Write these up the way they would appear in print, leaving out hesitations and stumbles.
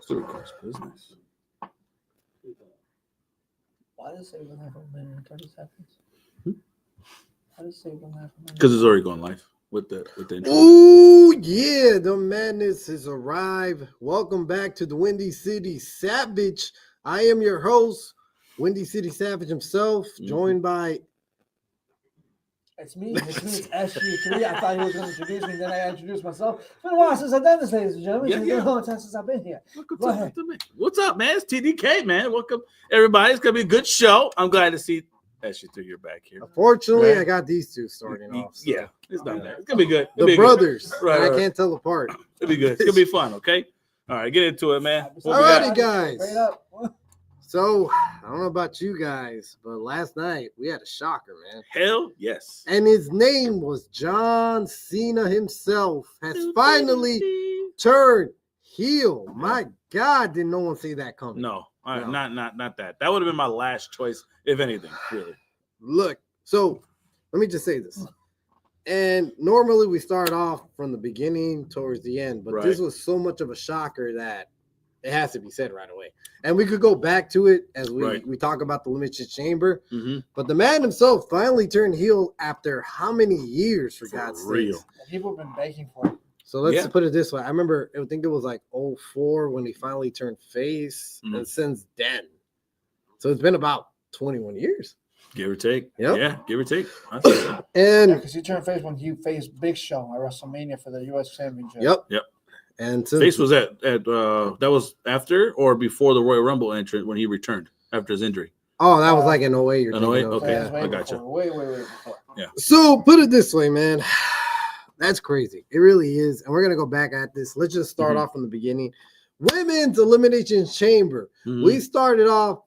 Supercross business. Why does it say 1.5 minute and 30 seconds? Why does it say 1.5 minute? Because it's already going live with the intro. Oh yeah, the madness has arrived. Welcome back to the Windy City Savage. I am your host, Windy City Savage himself, joined by. It's me. It's SG3. I thought he was going to introduce me, then I introduced myself. It's been a while since I've done this, ladies and gentlemen. It's been a long time since I've been here. Go ahead. What's up, man? It's TDK, man. Welcome, everybody. It's going to be a good show. I'm glad to see SG3, you're back here. Unfortunately, Right. I got these two starting off. So. Yeah, it's not bad. It's going to be good. The brothers. Right, I can't tell apart. It'll be good. It's going to be fun, okay? All right, get into it, man. All righty, guys. Straight up. So, I don't know about you guys, but last night we had a shocker, man. Hell yes. And his name was John Cena himself has finally turned heel. My God, did no one see that coming? No, No. not that. That would have been my last choice, if anything, really. Look, so let me just say this. And normally we start off from the beginning towards the end, but this was so much of a shocker that it has to be said right away. And we could go back to it as we talk about the Elimination Chamber. Mm-hmm. But the man himself finally turned heel after how many years, for God's sake? People have been begging for it. So let's put it this way. I remember, I think it was like 2004 when he finally turned face, and since then. So it's been about 21 years. Give or take. Yep. Yeah, give or take. And because he turned face when he faced Big Show at WrestleMania for the U.S. Championship. Yep. And since face was at that was after or before the Royal Rumble entrance when he returned after his injury. Oh, that was like an 08. An 08? Okay, I got you. Way before. Yeah. So put it this way, man. That's crazy. It really is. And we're going to go back at this. Let's just start off from the beginning. Women's Elimination Chamber. We started off,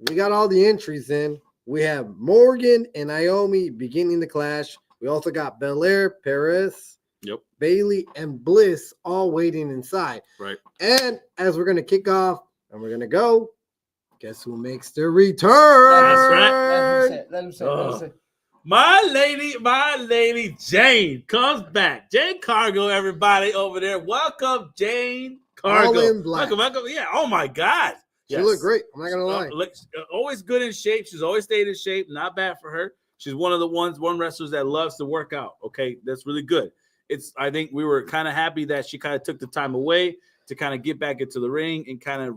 we got all the entries in. We have Morgan and Naomi beginning the clash. We also got Belair, Perez, Bailey, and Bliss all waiting inside. Right. And as we're going to kick off and we're going to go, guess who makes their return? That's right. Let him say it. My lady Jane comes back. Jane Cargo, everybody over there. Welcome, Jane Cargo. All in black. Welcome. Yeah. Oh my God. She looked great. I'm not gonna lie. Always good in shape. She's always stayed in shape. Not bad for her. She's one of the one wrestlers that loves to work out. Okay, that's really good. I think we were kind of happy that she kind of took the time away to kind of get back into the ring and kind of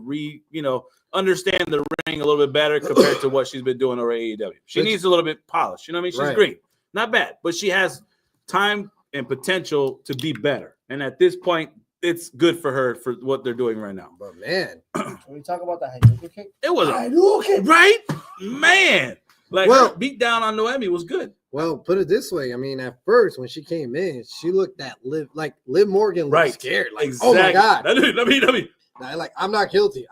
understand the ring a little bit better compared to what she's been doing over AEW. She needs a little bit polished. You know what I mean? She's great. Not bad, but she has time and potential to be better. And at this point, it's good for her for what they're doing right now. But man, can we talk about that Hadouken kick? It was Hadouken, right? Man. Her beat down on Noemi was good. Well, put it this way. I mean, at first when she came in, she looked at Liv Morgan looked scared. Like, exactly. Oh my God. Let me. Like, I'm not guilty.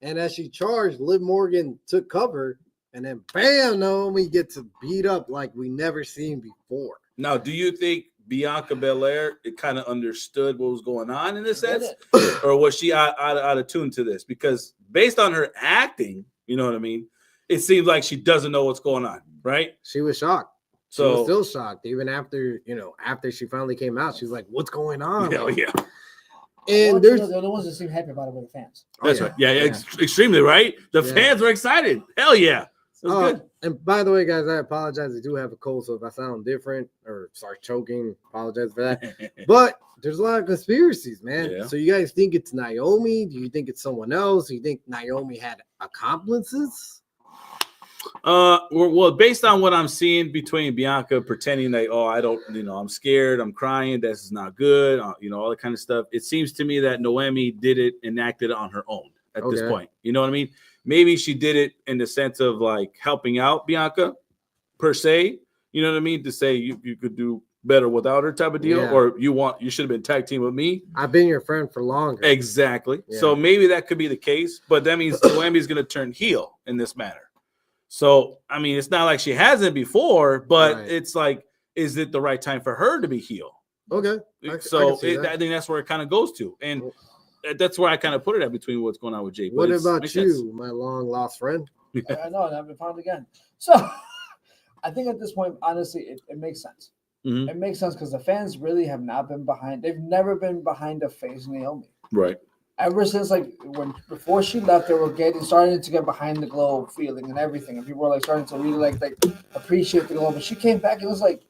And as she charged, Liv Morgan took cover, and then bam, Naomi gets beat up like we never seen before. Now, do you think Bianca Belair kind of understood what was going on in this sense, or was she out of tune to this? Because based on her acting, you know what I mean, it seems like she doesn't know what's going on, right? She was shocked. She So was still shocked, even after she finally came out. She was like, "What's going on?" Hell yeah. And they're the ones that seem happy about it with the fans. That's right. Yeah. Extremely right. The fans were excited. Hell yeah. It was good. And by the way, guys, I apologize. I do have a cold, so if I sound different or start choking, apologize for that. But there's a lot of conspiracies, man. Yeah. So you guys think it's Naomi? Do you think it's someone else? Do you think Naomi had accomplices? Well, based on what I'm seeing between Bianca pretending that, I don't, I'm scared, I'm crying, this is not good, all that kind of stuff. It seems to me that Noemi did it and acted on her own at this point. You know what I mean? Maybe she did it in the sense of like helping out Bianca per se. You know what I mean? To say you could do better without her type of deal, or you should have been tag team with me. I've been your friend for longer. Exactly. Yeah. So maybe that could be the case, but that means Noemi's going to turn heel in this matter. So, I mean, it's not like she hasn't before, but it's like, is it the right time for her to be heel? Okay. I think that's where it kind of goes to. And that's where I kind of put it at between what's going on with Jay. What about you, my long lost friend? I know, and I've been found again. So I think at this point, honestly, it makes sense. Mm-hmm. It makes sense because the fans really have not been behind. They've never been behind a face Naomi. Right. ever since like before she left, they were starting to get behind the globe feeling and everything, and people were like starting to really like appreciate the globe. But she came back, it was like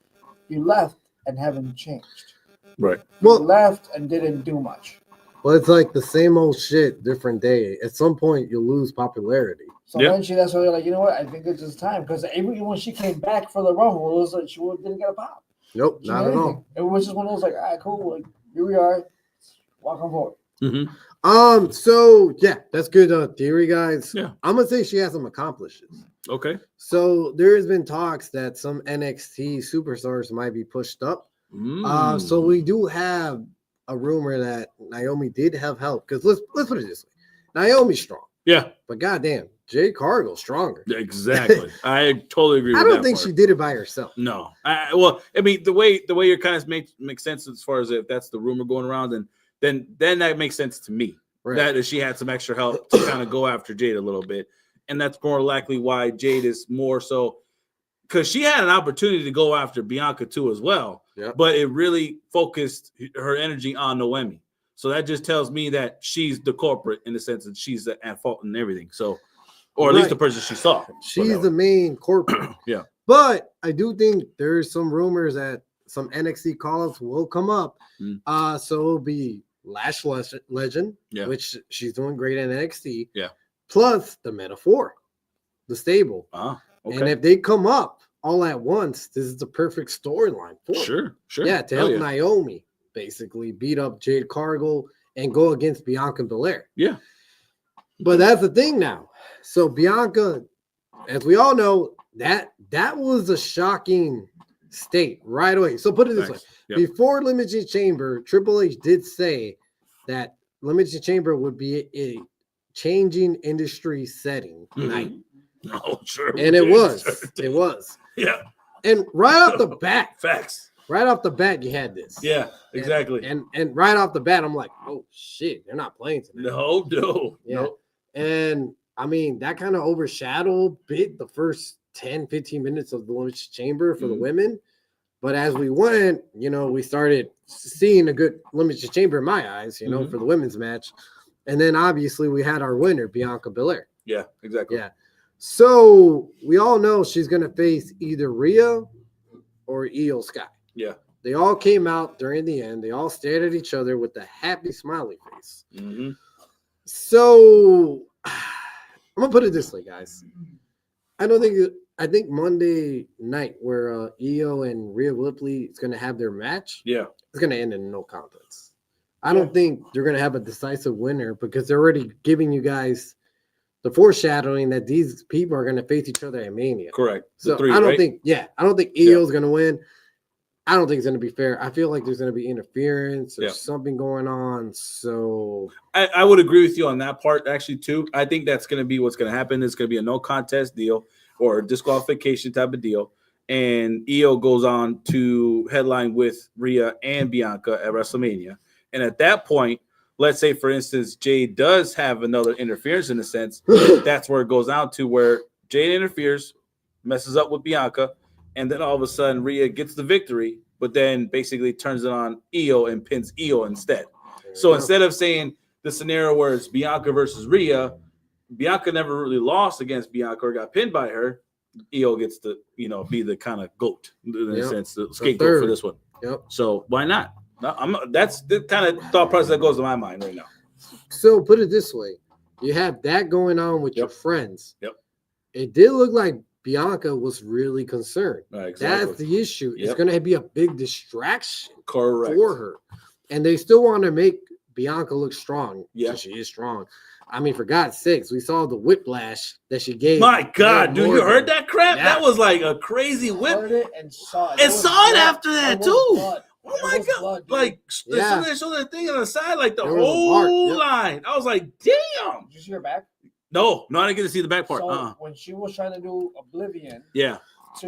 you left and haven't changed. Right. You Well, left and didn't do much. well, it's like the same old shit, different day. At some point, you'll lose popularity. So eventually, that's why they're like, you know what? I think it's just time because even when she came back for the Rumble, it was like she didn't get a pop. Nope, She not didn't at do all. anything. It was just one of those like, all right, cool. Like here we are. Walk on forward. Mm-hmm. So yeah, that's good theory, guys. Yeah. I'm gonna say she has some accomplishments. Okay. So there has been talks that some NXT superstars might be pushed up. So we do have a rumor that Naomi did have help because let's put it this way, Naomi's strong. Yeah. But goddamn, Jade Cargill's stronger. Exactly. I totally agree with that. I don't think she did it by herself. No. Well, I mean, the way you're kind of makes sense as far as if that's the rumor going around, then that makes sense to me. Right. That she had some extra help to kind of go after Jade a little bit. And that's more likely why Jade is more so because she had an opportunity to go after Bianca too as well. Yep. But it really focused her energy on Noemi. So that just tells me that she's the culprit in the sense that she's at fault in everything. So, or at least the person she saw. She's the main corporate. Yeah. But I do think there's some rumors that some NXT call-ups will come up. So it'll be Lash Legend, which she's doing great in NXT. Yeah. Plus the Metaphor, the stable. Okay. And if they come up all at once, this is the perfect storyline for it. Sure. Yeah, to help Naomi basically beat up Jade Cargill and go against Bianca Belair. Yeah. But that's the thing now. So Bianca, as we all know, that was a shocking state right away. So put it this way. Yep. Before Elimination Chamber, Triple H did say that Elimination Chamber would be a changing industry setting night. Oh, sure. And it was. It was. Yeah. And right off the bat. Facts. Right off the bat, you had this. Yeah, exactly. And right off the bat, I'm like, oh shit, they're not playing tonight. No. Yeah. No. And I mean, that kind of overshadowed the first 10, 15 minutes of the Elimination Chamber for the women. But as we went, we started seeing a good Elimination Chamber in my eyes, for the women's match. And then obviously we had our winner, Bianca Belair. Yeah, exactly. Yeah. So we all know she's going to face either Rhea or Io Sky. Yeah. They all came out during the end. They all stared at each other with a happy, smiley face. So I'm going to put it this way, guys. I think Monday night where Io and Rhea Ripley is going to have their match. Yeah. It's going to end in no contest. I don't think they're going to have a decisive winner because they're already giving you guys the foreshadowing that these people are going to face each other at Mania. Correct. So I don't think Io's going to win. I don't think it's going to be fair. I feel like there's going to be interference or something going on. So I would agree with you on that part actually too. I think that's going to be what's going to happen. It's going to be a no contest deal or disqualification type of deal. And Io goes on to headline with Rhea and Bianca at WrestleMania. And at that point, let's say, for instance, Jade does have another interference in a sense. That's where it goes out to where Jade interferes, messes up with Bianca, and then all of a sudden Rhea gets the victory, but then basically turns it on Io and pins Io instead. So instead of saying the scenario where it's Bianca versus Rhea, Bianca never really lost against Bianca or got pinned by her. Io gets to, be the kind of GOAT in a sense, the scapegoat for this one. Yep. So why not? That's the kind of thought process that goes to my mind right now. So put it this way. You have that going on with your friends. Yep. It did look like Bianca was really concerned. Right, exactly. That's the issue. Yep. It's going to be a big distraction for her. And they still want to make Bianca look strong. Yeah, she is strong. I mean, for God's sakes, we saw the whiplash that she gave. My God, dude, you heard that crap? Yeah. That was like a crazy whip. Heard it and saw it. And saw it after that, too. Blood. Oh my God! Blood, like they showed that thing on the side, like the whole line. I was like, "Damn!" Did you see her back? No, I didn't get to see the back part. So when she was trying to do Oblivion, to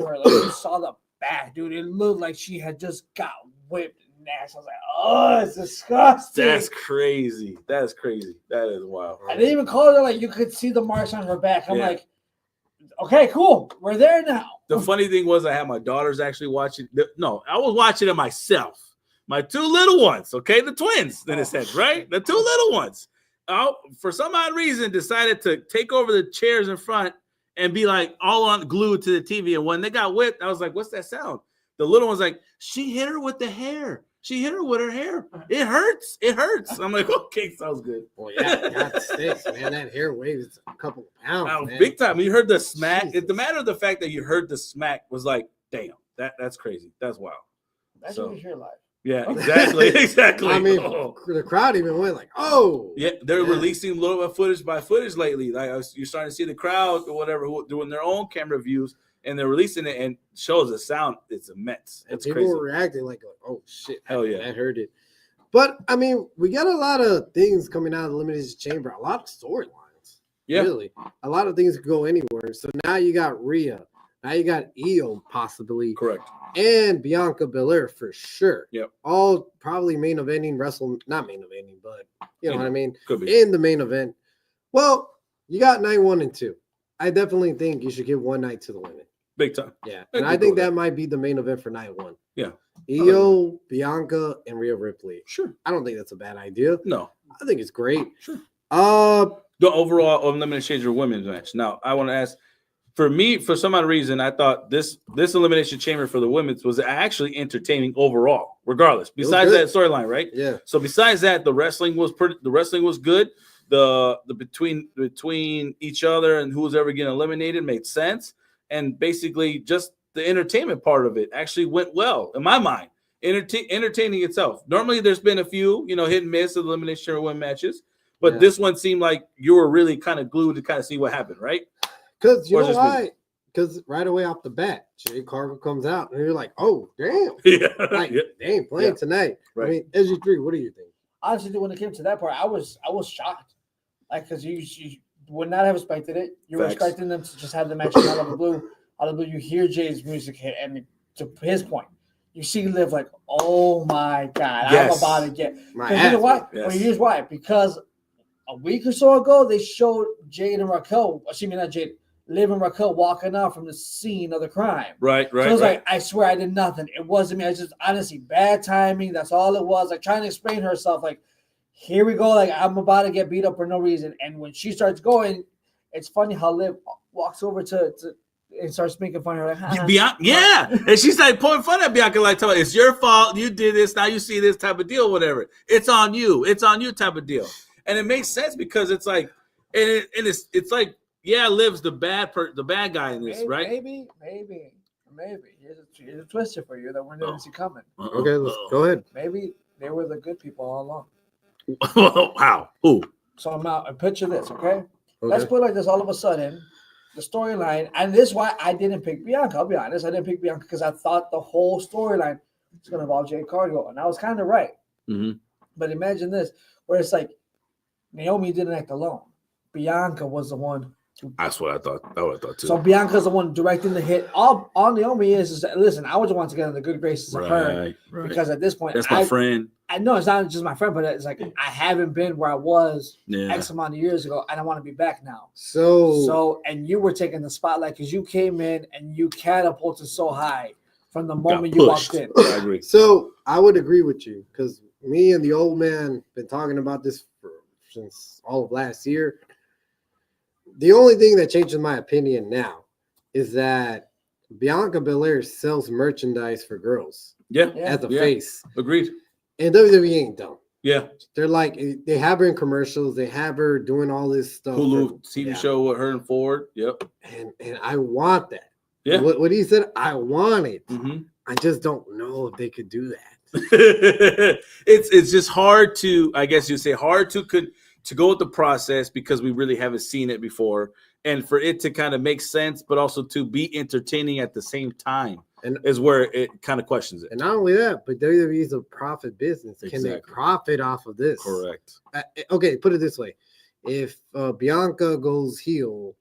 her, like you saw the back, dude. It looked like she had just got whipped. I was like, "Oh, it's disgusting." That's crazy. That is crazy. That is wild. I didn't even call her like you could see the marks on her back. I'm like, okay, cool. We're there now. The funny thing was I had my daughters actually watching. No, I was watching it myself. My two little ones, okay? The twins, in a sense, right? The two little ones. for some odd reason, decided to take over the chairs in front and be like all on glued to the TV. And when they got whipped, I was like, "What's that sound?" The little one's like, "She hit her with the hair. She hit her with her hair. It hurts. It hurts." I'm like, "Okay, sounds good." Well, yeah, that sticks, man. That hair weighs a couple of pounds, man. Big time. You heard the smack. Jesus. The matter of the fact that you heard the smack was like, damn, that's crazy. That's wild. That's what you hear live. Yeah, exactly. Exactly. I mean, the crowd even went like, "Oh." Yeah, they're releasing little bit footage by footage lately. Like you're starting to see the crowd or whatever doing their own camera views, and they're releasing it and shows the sound. It's immense. It's people crazy. were reacting like, "Oh shit, Hell yeah, I heard it." But I mean, we got a lot of things coming out of the Elimination Chamber. A lot of storylines. Yeah, really, a lot of things could go anywhere. So now you got Rhea. Now you got Io possibly. correct. And Bianca Belair for sure. Yep. All probably main eventing not main eventing, but you know what I mean? Could be. In the main event. Well, you got night 1 and 2. I definitely think you should give one night to the women. Big time. Yeah. I And I could think go with that might be the main event for night 1. Yeah. Io, Bianca, and Rhea Ripley. Sure. I don't think that's a bad idea. No. I think it's great. Sure. The overall Elimination Chamber women's match. Now, I want to ask, for me, for some odd reason, I thought this Elimination Chamber for the women's was actually entertaining overall, regardless. Besides that storyline, right? Yeah. So besides that, the wrestling was good. The between each other and who was ever getting eliminated made sense, and basically just the entertainment part of it actually went well in my mind. Entertaining itself. Normally, there's been a few, hit and miss of the Elimination Chamber women matches, but this one seemed like you were really kind of glued to kind of see what happened, right? Because you know why? Because right away off the bat, Jay Cargill comes out, and you're like, "Oh, damn! Yeah, like, damn, playing tonight." Right. I mean, SG3, what do you think? Honestly, when it came to that part, I was shocked, like because you would not have expected it. You were expecting them to just have the match out of the blue. Out of the blue, you hear Jay's music hit, and to his point, you see Liv like, "Oh my god, I'm about to get." Because you know what? Yes. Well, here's why. Because a week or so ago, they showed Jade and Raquel. Excuse me, not Jade. Liv and Raquel walking out from the scene of the crime. Right. So I was like, I swear I did nothing. It wasn't me. I just honestly bad timing. That's all it was. Like trying to explain herself. Like, here we go. Like I'm about to get beat up for no reason. And when she starts going, it's funny how Liv walks over to and starts making fun of her. Like, Bianca, yeah. And she's like pointing fun at Bianca, like, it's your fault. You did this. Now you see this type of deal, whatever. It's on you. It's on you type of deal. And it makes sense because it's like, and it's like, yeah, Liv's the bad guy in this, right? Maybe. Here's a twister for you that we didn't see coming. Okay, let's go ahead. Maybe they were the good people all along. Wow. Who? So I'm out. And picture this, okay? Let's put it like this. All of a sudden, the storyline, and this is why I didn't pick Bianca. I'll be honest. I didn't pick Bianca because I thought the whole storyline was going to involve Jade Cargill, and I was kind of right. Mm-hmm. But imagine this, where it's like Naomi didn't act alone. Bianca was the one. That's what I thought. That's what I thought too. So Bianca's the one directing the hit. All Naomi is that, listen, I would want to get in the good graces of her because at this point, that's my friend. I know it's not just my friend, but it's like I haven't been where I was X amount of years ago, and I want to be back now. So, and you were taking the spotlight because you came in and you catapulted so high from the moment you walked in. I agree. So I would agree with you because me and the old man been talking about this since all of last year. The only thing that changes my opinion now is that Bianca Belair sells merchandise for girls. Yeah. As a face. Agreed. And WWE ain't dumb. Yeah. They're like, they have her in commercials. They have her doing all this stuff. Hulu TV show with her and Ford. Yep. And I want that. Yeah. What he said, I want it. Mm-hmm. I just don't know if they could do that. It's just hard to, I guess you'd say, to go with the process because we really haven't seen it before, and for it to kind of make sense, but also to be entertaining at the same time, and is where it kind of questions it. And not only that, but WWE is a profit business. Can they profit off of this? Correct. Okay, put it this way: if Bianca goes heel,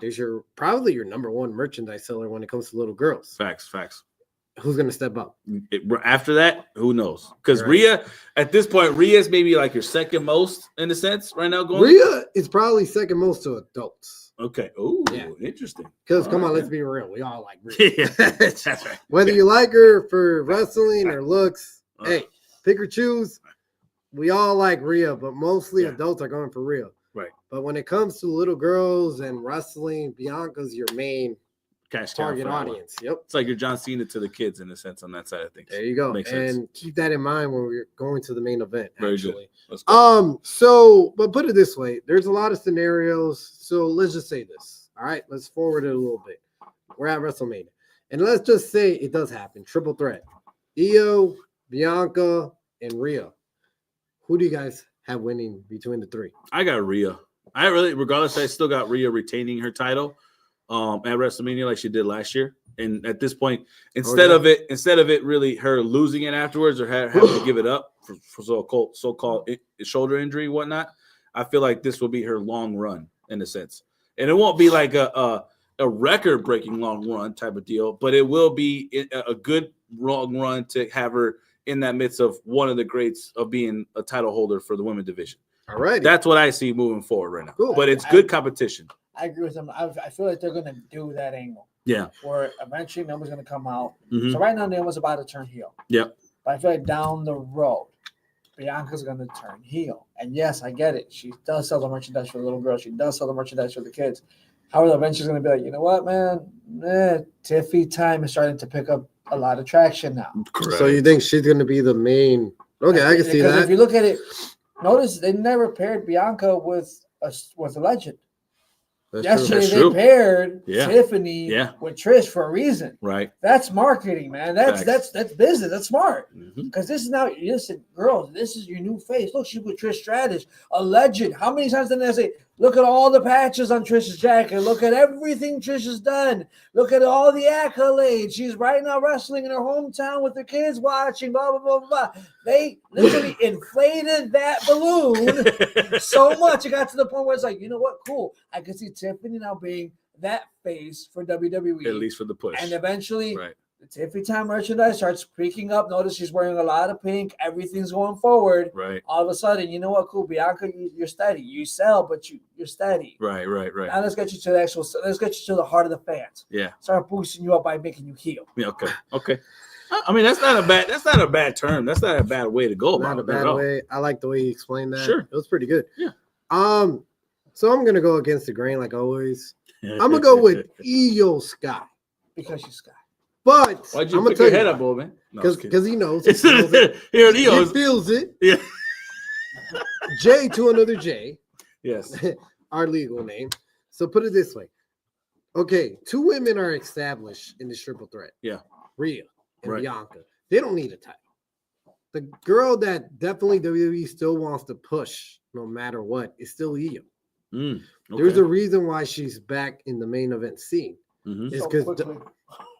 there's probably your number one merchandise seller when it comes to little girls. Facts. Who's going to step up? After that, who knows? Because Rhea, at this point, Rhea's maybe like your second most in a sense right now going. Rhea is probably second most to adults. Okay. Oh, interesting. Because come on, let's be real. We all like Rhea. That's right. Whether you like her for wrestling or looks, hey, pick or choose. we all like Rhea, but mostly Yeah. adults are going for Rhea. Right. But when it comes to little girls and wrestling, Bianca's your main Cash cow target for that one. audience. Yep. It's like you're John Cena to the kids in a sense on that side of things. There you go. Makes And sense. keep that in mind when we're going to the main event. Very actually. good. Let's go. So, but put it this way, there's a lot of scenarios. So let's just say this. All right, let's forward it a little bit. We're at WrestleMania. And let's just say it does happen. Triple threat. Io, Bianca, and Rhea. Who do you guys have winning between the three? I got Rhea. Regardless, I still got Rhea retaining her title at WrestleMania like she did last year. And at this point, instead of it really her losing it afterwards or having to give it up for so-called shoulder injury and whatnot, I feel like this will be her long run in a sense. And it won't be like a record-breaking long run type of deal, but it will be a good long run to have her in that midst of one of the greats of being a title holder for the women's division. All right. That's what I see moving forward right now. Cool. But it's good competition. I agree with them. I feel like they're going to do that angle. Yeah. Where eventually Naomi's going to come out. Mhm. So right now Naomi's about to turn heel. Yep. But I feel like down the road, Bianca's going to turn heel. And yes, I get it. She does sell the merchandise for the little girls. She does sell the merchandise for the kids. However, eventually she's going to be like, you know what, man? Tiffy time is starting to pick up a lot of traction now. So you think she's going to be the main? Okay, I can see Because that. if you look at it, notice they never paired Bianca with a legend. That's Yesterday That's they true. paired Yeah. Tiffany Yeah. with Trish for a reason. Right. That's marketing, man. That's business. That's smart. Mhm. Because this is now, listen, girls, this is your new face. Look, she's with Trish Stratus, a legend. How many times did they say, look at all the patches on Trish's jacket. Look at everything Trish has done. Look at all the accolades. She's right now wrestling in her hometown with her kids watching, blah, blah, blah, blah. They literally inflated that balloon so much. It got to the point where it's like, you know what? Cool. I can see Tiffany now being that face for WWE. At least for the push. And eventually, Right. the Tiffany Time merchandise starts creaking up. Notice she's wearing a lot of pink. Everything's going forward. Right. All of a sudden, you know what? Cool, Bianca, you're steady. You sell, but you're steady. Right. Now let's get you to the actual. Let's get you to the heart of the fans. Yeah. Start boosting you up by making you heel. Yeah. Okay. I mean, that's not a bad term. That's not a bad way to go about Not a it bad at all. way. I like the way you explained that. Sure. It was pretty good. Yeah. So I'm gonna go against the grain like always. I'm gonna go with Io Sky. Because she's Sky. But Why'd you I'm pick gonna your head tell up, you old man? No, just kidding. because he knows. It's He feels it. here it He is. feels it. Yeah. J to another J, Yes. our legal name. So put it this way. Okay, two women are established in this triple threat. Yeah. Rhea and Right. Bianca. They don't need a title. The girl that definitely WWE still wants to push no matter what is still Io. Okay. There's a reason why she's back in the main event scene. Mhm. It's So 'cause quickly.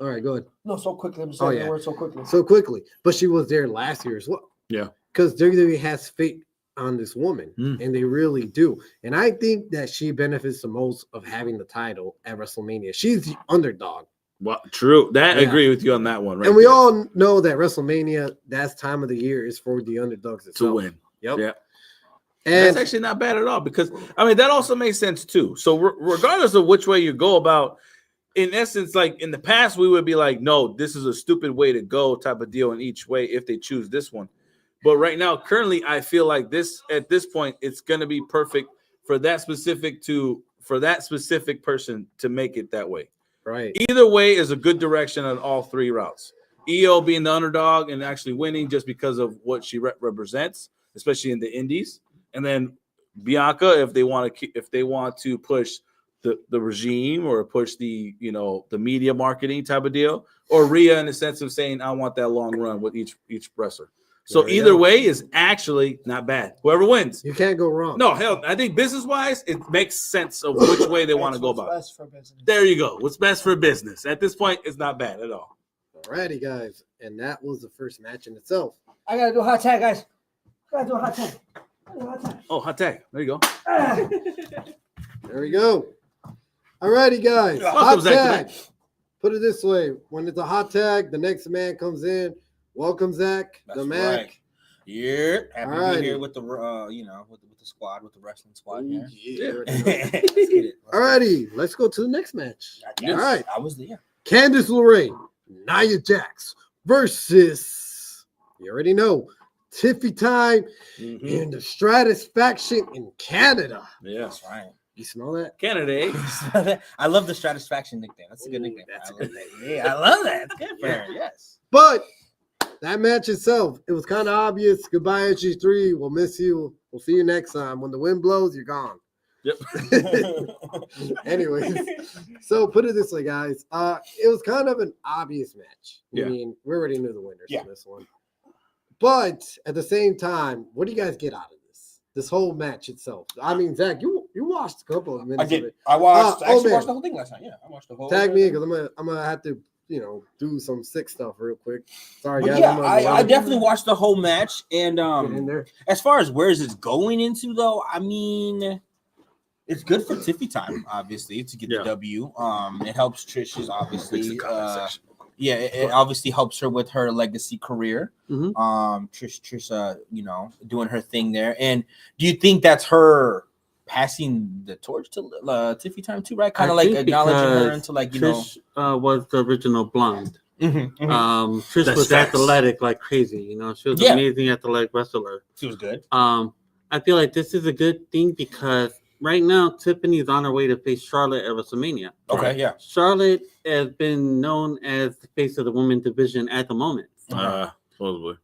All right, go ahead. No, so quickly. I'm saying yeah. the word so quickly. So quickly, but she was there last year as well. Yeah. Because WWE has faith on this woman, and they really do. And I think that she benefits the most of having the title at WrestleMania. She's the underdog. Well, true. That I Yeah. agree with you on that one. Right. And we there. all know that WrestleMania, that time of the year, is for the underdogs to itself. win. Yep. Yeah. And That's actually not bad at all because I mean that also makes sense too. So regardless of which way you go about, in essence, like in the past, we would be like, no, this is a stupid way to go type of deal in each way if they choose this one. But right now, currently, I feel like this at this point, it's gonna be perfect for that specific person to make it that way. right. Either way is a good direction on all three routes. EO being the underdog and actually winning just because of what she represents, especially in the indies. And then Bianca, if they want to push the regime or push the media marketing type of deal, or Rhea in the sense of saying I want that long run with each wrestler. So There you either go. way is actually not bad. Whoever wins. You can't go wrong. No, hell, I think business wise, it makes sense of which way they want to That's go what's about it. best for business. There you go. What's best for business at this point is not bad at all. Alrighty, guys. And that was the first match in itself. I gotta do a hot tag, guys. Gotta do a hot tag. Gotta do a hot tag. Oh, hot tag. There you go. Ah. There we go. Alrighty, guys. Welcome, Hot Zach, tag. Put it this way: when it's a hot tag, the next man comes in. Welcome, Zach. That's the Mac. right. Yeah, happy to Alrighty. be here with the with the squad, with the wrestling squad. Ooh, Yeah. yeah. Let's get it. Alrighty, let's go to the next match. Yes, All right. I was there. Candice LeRae, Nia Jax versus, you already know, Tiffy time Mhm. in the Stratisfaction in Canada. Yeah. That's right. You smell that? Canada, eh? I love the Stratisfaction nickname. That's a good Ooh, nickname. that's I a love good that. Yeah, I love that. It's good for her. Yes. But that match itself, it was kind of obvious. Goodbye, SG3. We'll miss you. We'll see you next time. When the wind blows, you're gone. Yep. Anyways, so put it this way, guys. It was kind of an obvious match. Yeah. I mean, we already knew the winners Yeah. for this one. But at the same time, what do you guys get out of this? This whole match itself. I mean, Zach, you watched a couple of minutes I of did. it. I watched. I oh, actually man. watched the whole thing last night. Yeah, I watched the whole. Tag me because I'm gonna have to, do some sick stuff real quick. Sorry, But guys. yeah, I'm gonna I definitely watched the whole match, and get in there. as far as where is it going into, though, I mean, it's good for Tiffy time, obviously, to get Yeah. the W. It helps Trish's Fix the obviously. comment section. Yeah, it obviously helps her with her legacy career. Mhm. Trish, doing her thing there. And do you think that's her passing the torch to Tiffy time too, right? Kind I of like think acknowledging her because into like Trish was the original blonde. Trish That's was facts. athletic like crazy. She was Yeah. amazing athletic wrestler. she was good. I feel like this is a good thing because right now Tiffany's on her way to face Charlotte at WrestleMania. Okay, yeah. Charlotte has been known as the face of the women's division at the moment. Supposedly.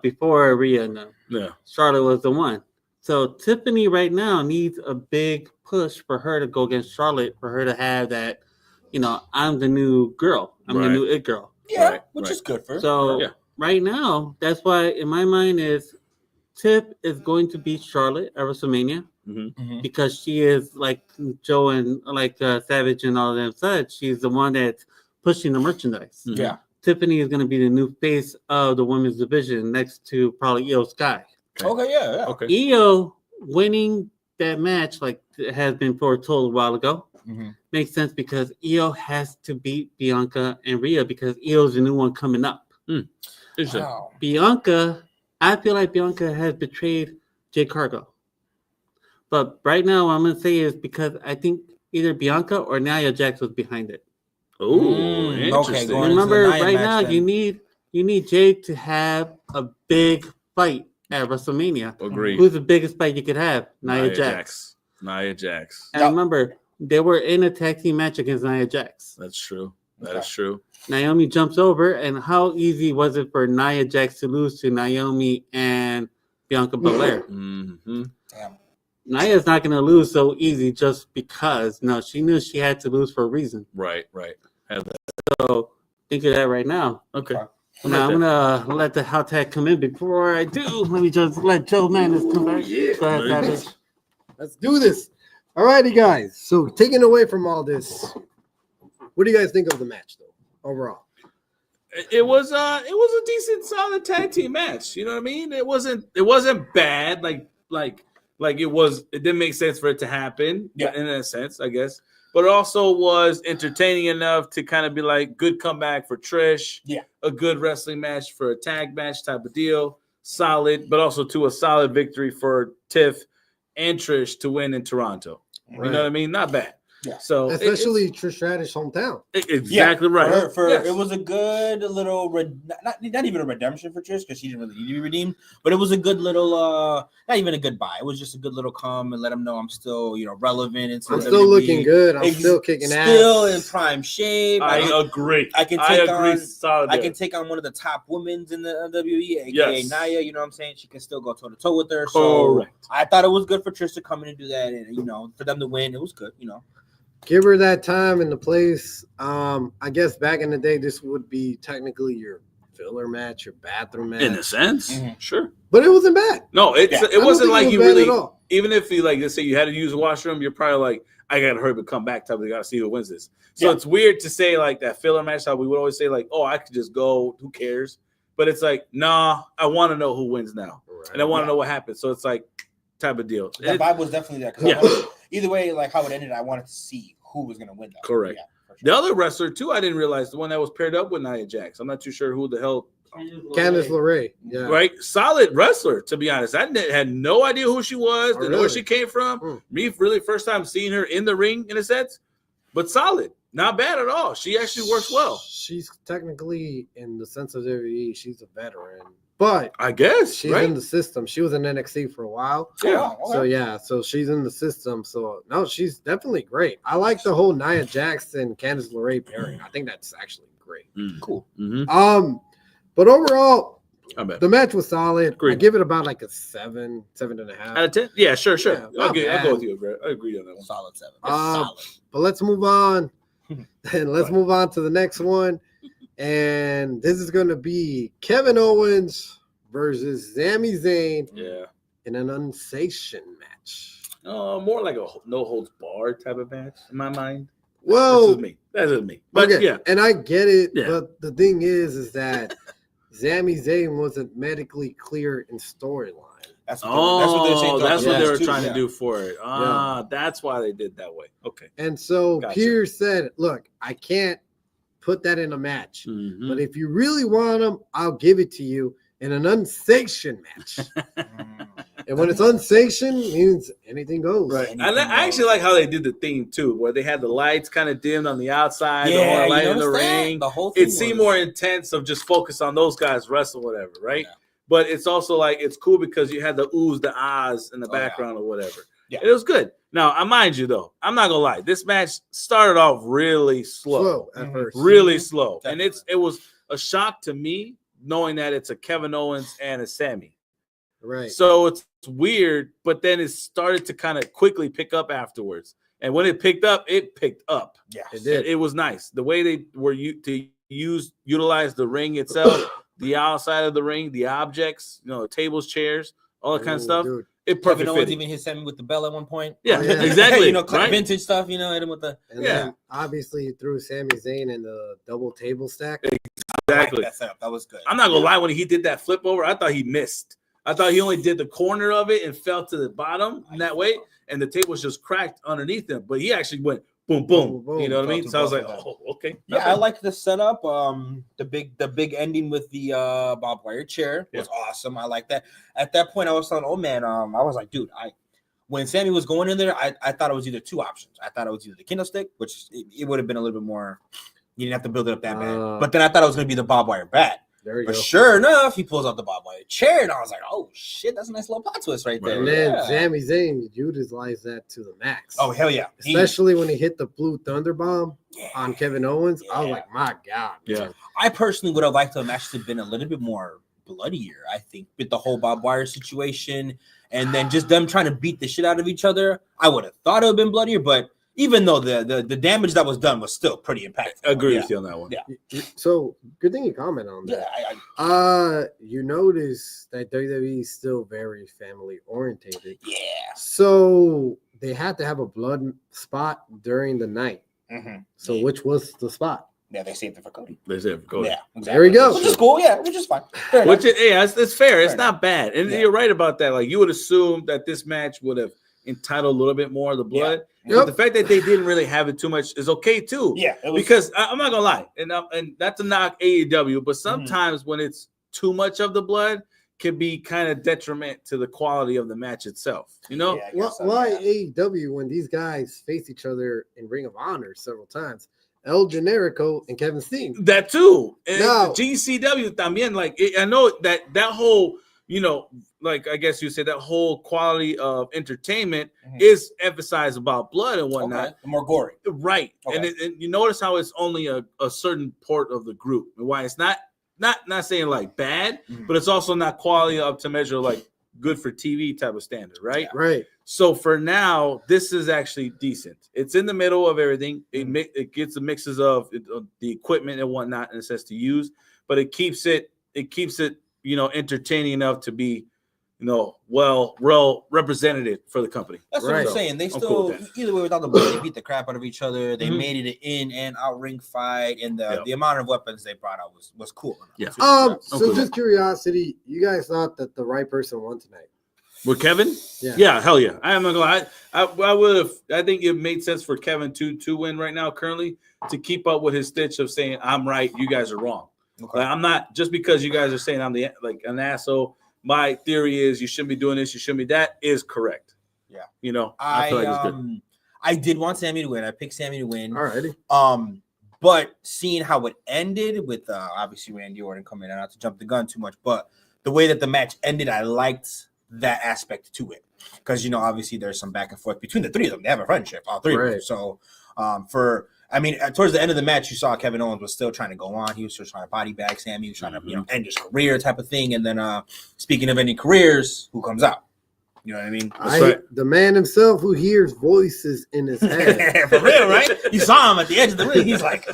Before Rhea and Yeah. Charlotte was the one. So Tiffany right now needs a big push for her to go against Charlotte, for her to have that, I'm the new girl. I'm the Right. new it girl. Yeah, Right, which right. is good for her. So Yeah. right now, that's why in my mind is Tiff is going to beat Charlotte at WrestleMania Mhm. because she is like Joe and like Savage and all of them said. She's the one that's pushing the merchandise. Mhm. Yeah. Tiffany is going to be the new face of the women's division next to probably Io Sky. Okay, yeah. Okay. Io winning that match, like has been foretold a while ago, Mhm. makes sense because Io has to beat Bianca and Rhea because Io's the new one coming up. Interesting. Wow. Bianca, I feel like Bianca has betrayed Jade Cargill. But right now, what I'm going to say is because I think either Bianca or Nia Jax was behind it. Oh, okay, interesting. going into the Remember, Nia right match now, then. you need Jade to have a big fight at WrestleMania. Agreed. Who's the biggest fight you could have? Nia Jax. Nia Jax. And Yep. remember, they were in a tag team match against Nia Jax. That's true. That Okay. is true. Naomi jumps over, and how easy was it for Nia Jax to lose to Naomi and Bianca Belair? Mm-hmm. Damn. Nia's not going to lose so easy just because. No, she knew she had to lose for a reason. Right. Have that. So think of that right now. Okay. Okay. Now I'm going to let the hot tag come in. Before I do, let me just let Joe Manis come back. Yeah. Go ahead, Savage. Let's do this. All righty, guys. So taking away from all this, what do you guys think of the match, though, overall? It was a decent, solid tag team match. You know what I mean? It wasn't bad. It didn't make sense for it to happen. Yeah. In a sense, I guess. But it also was entertaining enough to kind of be like good comeback for Trish. Yeah. A good wrestling match for a tag match type of deal. Solid, but also to a solid victory for Tiff and Trish to win in Toronto. You know what I mean? Not bad. Yeah. So Especially Trish Stratus' hometown. exactly right. Yes. It was a good little not even a redemption for Trish because she didn't really need to be redeemed, but it was a good little not even a goodbye. It was just a good little come and let them know I'm still relevant and I'm still looking good. I'm still kicking ass. Still in prime shape. I agree. I can I take agree. on Solid. I can take on one of the top women's in the WWE, aka Yes. Nia. You know what I'm saying? She can still go toe to toe with her. So Correct. I thought it was good for Trish to come in and do that, and for them to win, it was good. Give her that time and the place. I guess back in the day, this would be technically your filler match, your bathroom match. In a sense, Mhm. sure. But it wasn't bad. No, it I wasn't don't think like it was you bad really. at all. Even if you let's say you had to use a washroom, you're probably like, I gotta hurry but come back. Type of, gotta see who wins this. So Yeah. it's weird to say like that filler match. How we would always say like, oh, I could just go. Who cares? But it's like, nah, I want to know who wins now, and I want to know what happens. So it's like type of deal. That vibe was definitely there. 'Cause Yeah. Either way, like how it ended, I wanted to see who was going to win that. Correct. Yeah, for The sure. other wrestler too, I didn't realize the one that was paired up with Nia Jax. I'm not too sure who the hell. Candice LeRae. Yeah. Right, solid wrestler. To be honest, I had no idea who she was. Oh, Didn't know where really? she came from. Hmm. Me, really, first time seeing her in the ring in a sense, but solid, not bad at all. She actually works well. She's technically, in the sense of WWE, she's a veteran but I guess she's right. in the system. She was in NXT for a while. Yeah. So yeah, so she's in the system. So no, she's definitely great. I like the whole Nia Jackson, Candice LeRae pairing. I think that's actually great. Cool. Mm-hmm. But overall, I bet. the match was solid. I Agreed. give it about like a 7.5. Out of 10? Yeah, sure. Yeah, I'll not go bad. with you, bro. I agree on that one. Solid 7. Solid. But let's move on. And let's move on to the next one. And this is going to be Kevin Owens versus Sami Zayn Yeah. in an unsation match. More like a no holds barred type of match in my mind. Well, That's just me. But okay, yeah. and I get it. Yeah. But the thing is that Sami Zayn wasn't medically clear in storyline. That's what they're saying. That's what they were too, trying yeah. to do for it. That's why they did that way. Okay. And so Gotcha. Pierce said, look, I can't put that in a match. Mhm. But if you really want them, I'll give it to you in an unsation match. And when it's unsation, means anything goes. Right. I actually like how they did the theme too, where they had the lights kind of dimmed on the outside, the whole light in the ring. The whole thing It seemed more intense of just focus on those guys wrestle, whatever, right? Yeah. But it's also like it's cool because you had the oohs, the ahs in the background or whatever. Yeah. It was good. Now, I mind you though, I'm not gonna lie, this match started off really slow. At first. Really slow. Definitely. And it was a shock to me knowing that it's a Kevin Owens and a Sammy. Right. So it's weird, but then it started to kind of quickly pick up afterwards. And when it picked up, Yeah. It did. It was nice. The way they were utilize the ring itself, the outside of the ring, the objects, tables, chairs, all that kind of stuff. Dude. It Kevin perfect Owens fitting. even hit Sammy with the bell at one point. Yeah, Yeah. exactly. Like vintage stuff, hit him with the And Yeah. then obviously you threw Sami Zayn in the double table stack. Exactly. that setup. That was good. I'm not gonna lie, when he did that flip over, I thought he missed. I thought he only did the corner of it and fell to the bottom in that way, and the table was just cracked underneath him. But he actually went boom, boom. Boom, boom. You know what I mean? Fell So I was through like, both of oh, okay. Yeah, I liked the setup. The big ending with the barbed wire chair was awesome. I like that. At that point, I was telling old man, I was like, dude, when Sammy was going in there, I thought it was either two options. I thought it was either the kendo stick, which it would have been a little bit more. You didn't have to build it up that bad. But then I thought it was going to be the barbed wire bat. There you But go. sure enough, he pulls out the barbed wire chair, and I was like, "Oh shit, that's a nice little plot twist right there." And then Yeah. Sami Zayn utilized that to the max. Oh hell yeah! Especially when he hit the blue thunder bomb on Kevin Owens. I was Yeah. like, my God. Yeah. man. I personally would have liked the match to have been a little bit more bloodier. I think with the whole barbed wire situation, and then just them trying to beat the shit out of each other. I would have thought it would have been bloodier, but even though the damage that was done was still pretty impactful. Agree Yeah. with you on that one. Yeah. So good thing you comment on Yeah, that. You notice that WWE is still very family orientated. yeah. So they had to have a blood spot during the night. Mm-hmm. So which was the spot? Yeah, they saved it for Cody. They said, go ahead. Yeah, There we go. Which is cool. Yeah, which is fine. Fair enough. Which is, it's fair. It's Fair not bad. And Yeah. you're right about that. Like you would assume that this match would have entitled a little bit more of the blood. Yep. But the fact that they didn't really have it too much is okay too. Yeah, it was, Because I'm not gonna lie, and not to knock AEW, but sometimes when it's too much of the blood, can be kind of detriment to the quality of the match itself. You know? Yeah, I guess so, Why yeah. AEW when these guys face each other in Ring of Honor several times? El Generico and Kevin Steen. That too. And No. GCW también, like I know that whole, like I guess you say that whole quality of entertainment is emphasized about blood and whatnot. Okay. More gory. Right. Okay. And you notice how it's only a certain part of the group and why it's not saying like bad, but it's also not quality up to measure like good for TV type of standard, right? Right. So for now, this is actually decent. It's in the middle of everything. It gets the mixes of the equipment and whatnot, and it says to use, but it keeps it entertaining enough to be, well represented for the company. That's what Right. I'm saying. They I'm still, cool with either way, without the blood, they beat the crap out of each other. They Mhm. made it an in and out ring fight, and Yeah. the amount of weapons they brought out was cool. Yeah. So just curiosity, you guys thought that the right person won tonight? With Kevin? Yeah. Yeah, hell yeah. I am not gonna lie. I would have. I think it made sense for Kevin to win right now, currently, to keep up with his stitch of saying I'm right, you guys are wrong. Okay. Like, I'm not just because you guys are saying I'm an asshole. My theory is you shouldn't be doing this, you shouldn't be that is correct. Yeah. I feel like it's good. I did want Sammy to win. I picked Sammy to win. Alrighty. But seeing how it ended with obviously Randy Orton coming in, not to jump the gun too much, but the way that the match ended, I liked that aspect to it because obviously there's some back and forth between the three of them. They have a friendship, all three of them. So towards the end of the match, you saw Kevin Owens was still trying to go on. He was still trying to body bag Sammy. He was trying to end his career type of thing. And then speaking of ending careers, who comes out? You know what I mean? The man himself who hears voices in his head. For real, right? You saw him at the edge of the ring. He's like,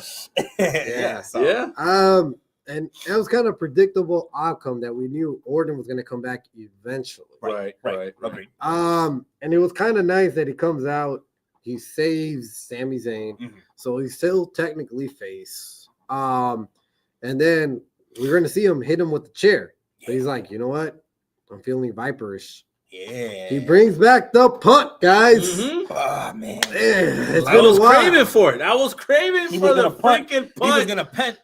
And it was kind of predictable outcome that we knew Orton was going to come back eventually. Right. Agreed. And it was kind of nice that he comes out. He saves Sami Zayn, so he's still technically face. And then we're going to see him hit him with the chair. But he's like, you know what? I'm feeling viperish. Yeah. He brings back the punt, guys. Oh, man. I was craving for it. I was craving for the freaking punt. He was going to punt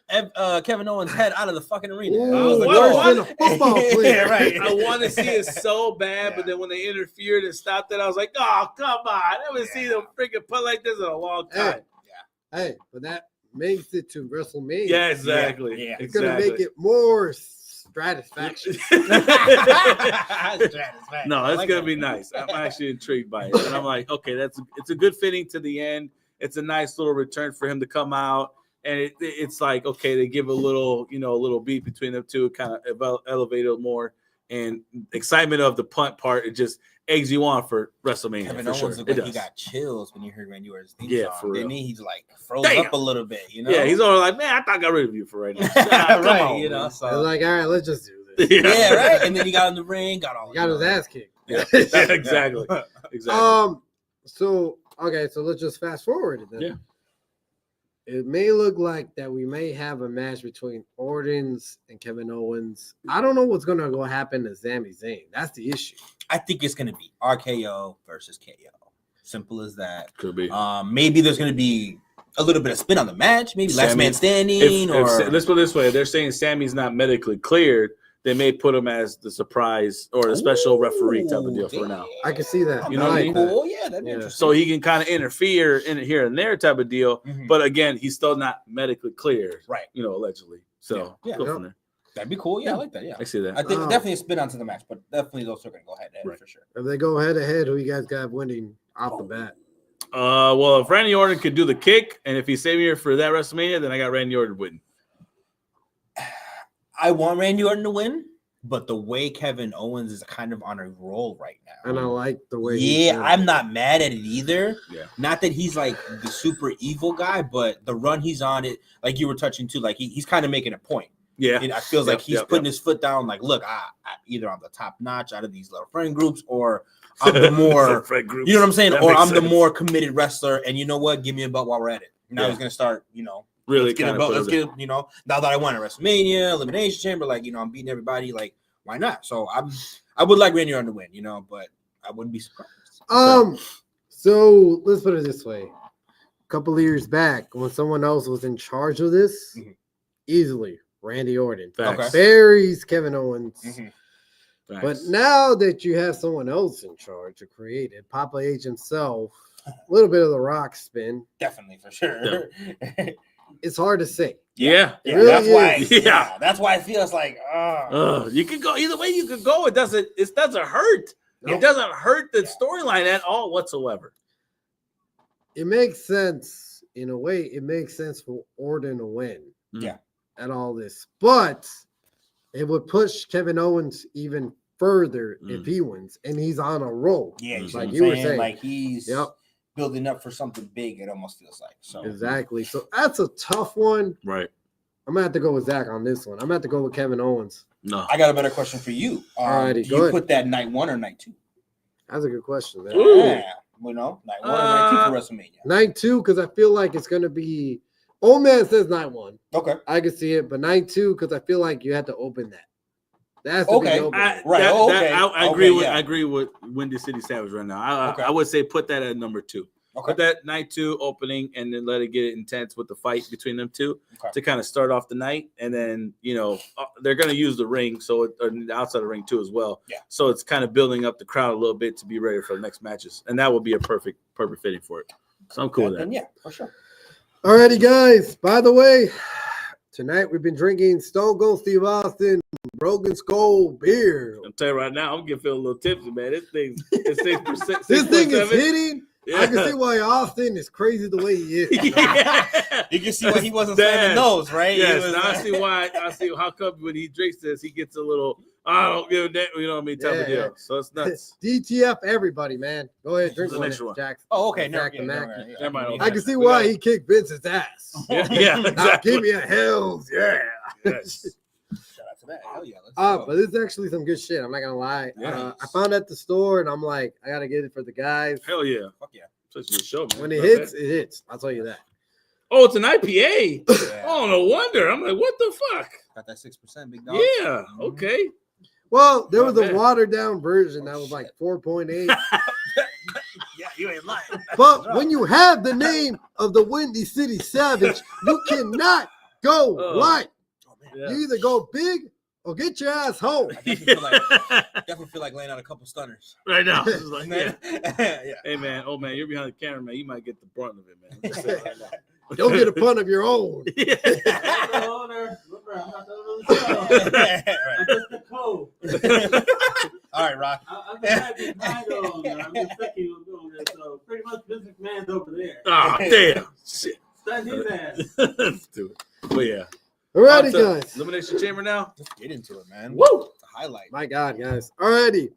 Kevin Owens' head out of the fucking arena. Ooh, worse than a football player. Right. I want to see it so bad, but then when they interfered and stopped it, I was like, oh, come on. I haven't seen a freaking punt like this in a long time. Hey, but that makes it to WrestleMania. Yeah, exactly. Yeah. It's going to make it more satisfaction. No, it's gonna be nice. I'm actually intrigued by it, and I'm like, okay, it's a good fitting to the end. It's a nice little return for him to come out, and it's like, okay, they give a little beat between them two, kind of elevate it more, and excitement of the punt part. It just eggs you on for WrestleMania. Kevin for Owens sure. looked like he got chills when he heard Randy Orton's theme song. For real. Didn't he? He's like froze up a little bit, Yeah, he's all like, man, I thought I got rid of you for right now. Come right, on, So. I was like, all right, let's just do this. Yeah, right. And then he got in the ring, got his ass kicked. Yeah, exactly. So let's just fast forward then. Yeah. It may look like that we may have a match between Orton's and Kevin Owens. I don't know what's gonna go happen to Sami Zayn. That's the issue. I think it's gonna be RKO versus KO. Simple as that. Could be. Maybe there's gonna be a little bit of spin on the match. Maybe last man standing. Let's put it this way: they're saying Sammy's not medically cleared. They may put him as the surprise or the special referee type of deal for now. I can see that. You know what I mean? Cool. Yeah, that'd be interesting. So he can kind of interfere in here and there type of deal. But again, he's still not medically cleared. Right. Allegedly. So go from there. That'd be cool. Yeah, I like that. Yeah. I see that. I think definitely a spin onto the match, but definitely those two are going to go head to head for sure. If they go head to head, who you guys got winning off the bat? Well, if Randy Orton could do the kick, and if he's saving here for that WrestleMania, then I got Randy Orton winning. I want Randy Orton to win, but the way Kevin Owens is kind of on a roll right now. And I like the way I'm not mad at it either. Yeah. Not that he's like the super evil guy, but the run he's on it, like you were touching too, like he's kind of making a point. Yeah. I feel like he's putting his foot down, like, look, I either I'm the top notch out of these little friend groups, or I'm the more, you know what I'm saying? Or I'm the more committed wrestler, and you know what? Give me a belt while we're at it. Now he's going to start, really let's get a belt. Let's get, now that I won at WrestleMania, Elimination Chamber, like, I'm beating everybody, like, why not? So I would like Randy Orton to win, but I wouldn't be surprised. So let's put it this way. A couple of years back, when someone else was in charge of this, easily Randy Orton buries Kevin Owens. But now that you have someone else in charge of creative, Papa H himself, a little bit of the Rock spin. Definitely, for sure. It's hard to say. Yeah. Really that's why it feels like you could go either way you could go. It doesn't hurt. No. It doesn't hurt the storyline at all whatsoever. It makes sense in a way. It makes sense for Orton to win. Yeah. At all this. But it would push Kevin Owens even further if he wins. And he's on a roll. Yeah, like you were saying. Like he's building up for something big, it almost feels like. So exactly. So that's a tough one. Right. I'm gonna have to go with Zach on this one. I'm gonna have to go with Kevin Owens. No. I got a better question for you. Alrighty, do you put that night 1 or night 2? That's a good question, man. Yeah. Night 1 or night 2 for WrestleMania? Night 2, because I feel like it's gonna be Old Man says night 1. Okay. I can see it, but night 2, because I feel like you had to open that. That's okay. I agree with Windy City Savage right now. I would say put that at number 2. Okay. Put that night 2 opening and then let it get intense with the fight between them two to kind of start off the night. And then, they're going to use the ring, so outside the ring too as well. Yeah. So it's kind of building up the crowd a little bit to be ready for the next matches. And that will be a perfect fitting for it. So I'm cool with that. Yeah, for sure. Alrighty, guys. By the way, tonight we've been drinking Stone Cold Steve Austin Broken Skull beer. I'm telling you right now, I'm getting feeling a little tipsy, man. This thing is 6%. This thing is hitting. Yeah. I can see why Austin is crazy the way he is. Yeah. You can see why he wasn't slamming those, right? Yes, Was, now I see why. I see how come when he drinks this, he gets a little, I don't give a damn, you know what I mean, type of deal. Yeah. So it's nuts. DTF everybody, man. Go ahead, drink The one, next one. Jack. Oh, okay. Never, Jack the Mac. I I can see why he kicked Vince's ass. Yeah, Now exactly. give me a hells, yeah. Yes. Shout out to that. Hell yeah. Let's go. But this is actually some good shit. I'm not gonna lie. Yes. I found it at the store, and I'm like, I gotta get it for the guys. Hell yeah. Fuck yeah. Such a good show, man. When it Not hits, bad. it hits. I'll tell you that. Oh, it's an IPA. Yeah. Oh, no wonder. I'm like, what the fuck? Got that 6%, big dog. Yeah. Okay. Well, there Not was a bad. watered down version that was like 4.8. Yeah, you ain't lying. But when you have the name of the Windy City Savage, you cannot go Oh. light. Oh, man. Yeah. You either go big or get your ass home. I definitely feel like laying out a couple stunners. Right now. It's like, yeah. Yeah. Hey, man. Oh, man. You're behind the camera, man. You might get the brunt of it, man. I'm just saying right now. Don't get a pun of your own. Yeah. I'm just the code. All right, Rock. I'm just happy behind on there. I'm just thinking of doing this. So pretty much Vince McMahon's over there. Oh, damn. Shit. That's his ass. Let's do it. But yeah. Alrighty, On to guys. Elimination Chamber now. Let's get into it, man. Woo! It's a highlight. My God, guys. Alrighty.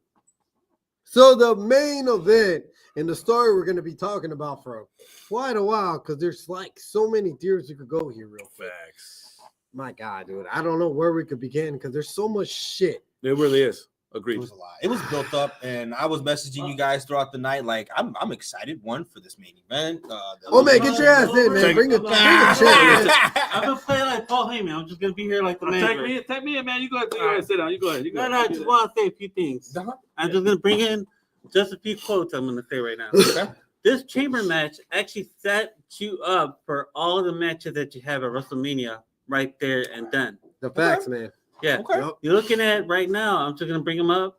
So the main event and the story we're going to be talking about for quite a while, because there's like so many tiers we could go here real quick. Facts. My God, dude. I don't know where we could begin because there's so much shit. It really is. It Agreed. was a lot. It was built up, and I was messaging you guys throughout the night. Like, I'm excited. One for this main event. Oh, man, get your ass in, man. Bring a chair, man. I've been playing like Paul Heyman. I'm just gonna be here like the man. Tag me in, man. You go ahead. Sit down. You go ahead. You go No, ahead. I just want to say a few things. Uh-huh. I'm just gonna bring in just a few quotes. I'm gonna say right now. Okay. This chamber match actually set you up for all the matches that you have at WrestleMania right there and done. The facts, man. Yeah. Okay. Yup. You're looking at right now. I'm just gonna bring them up.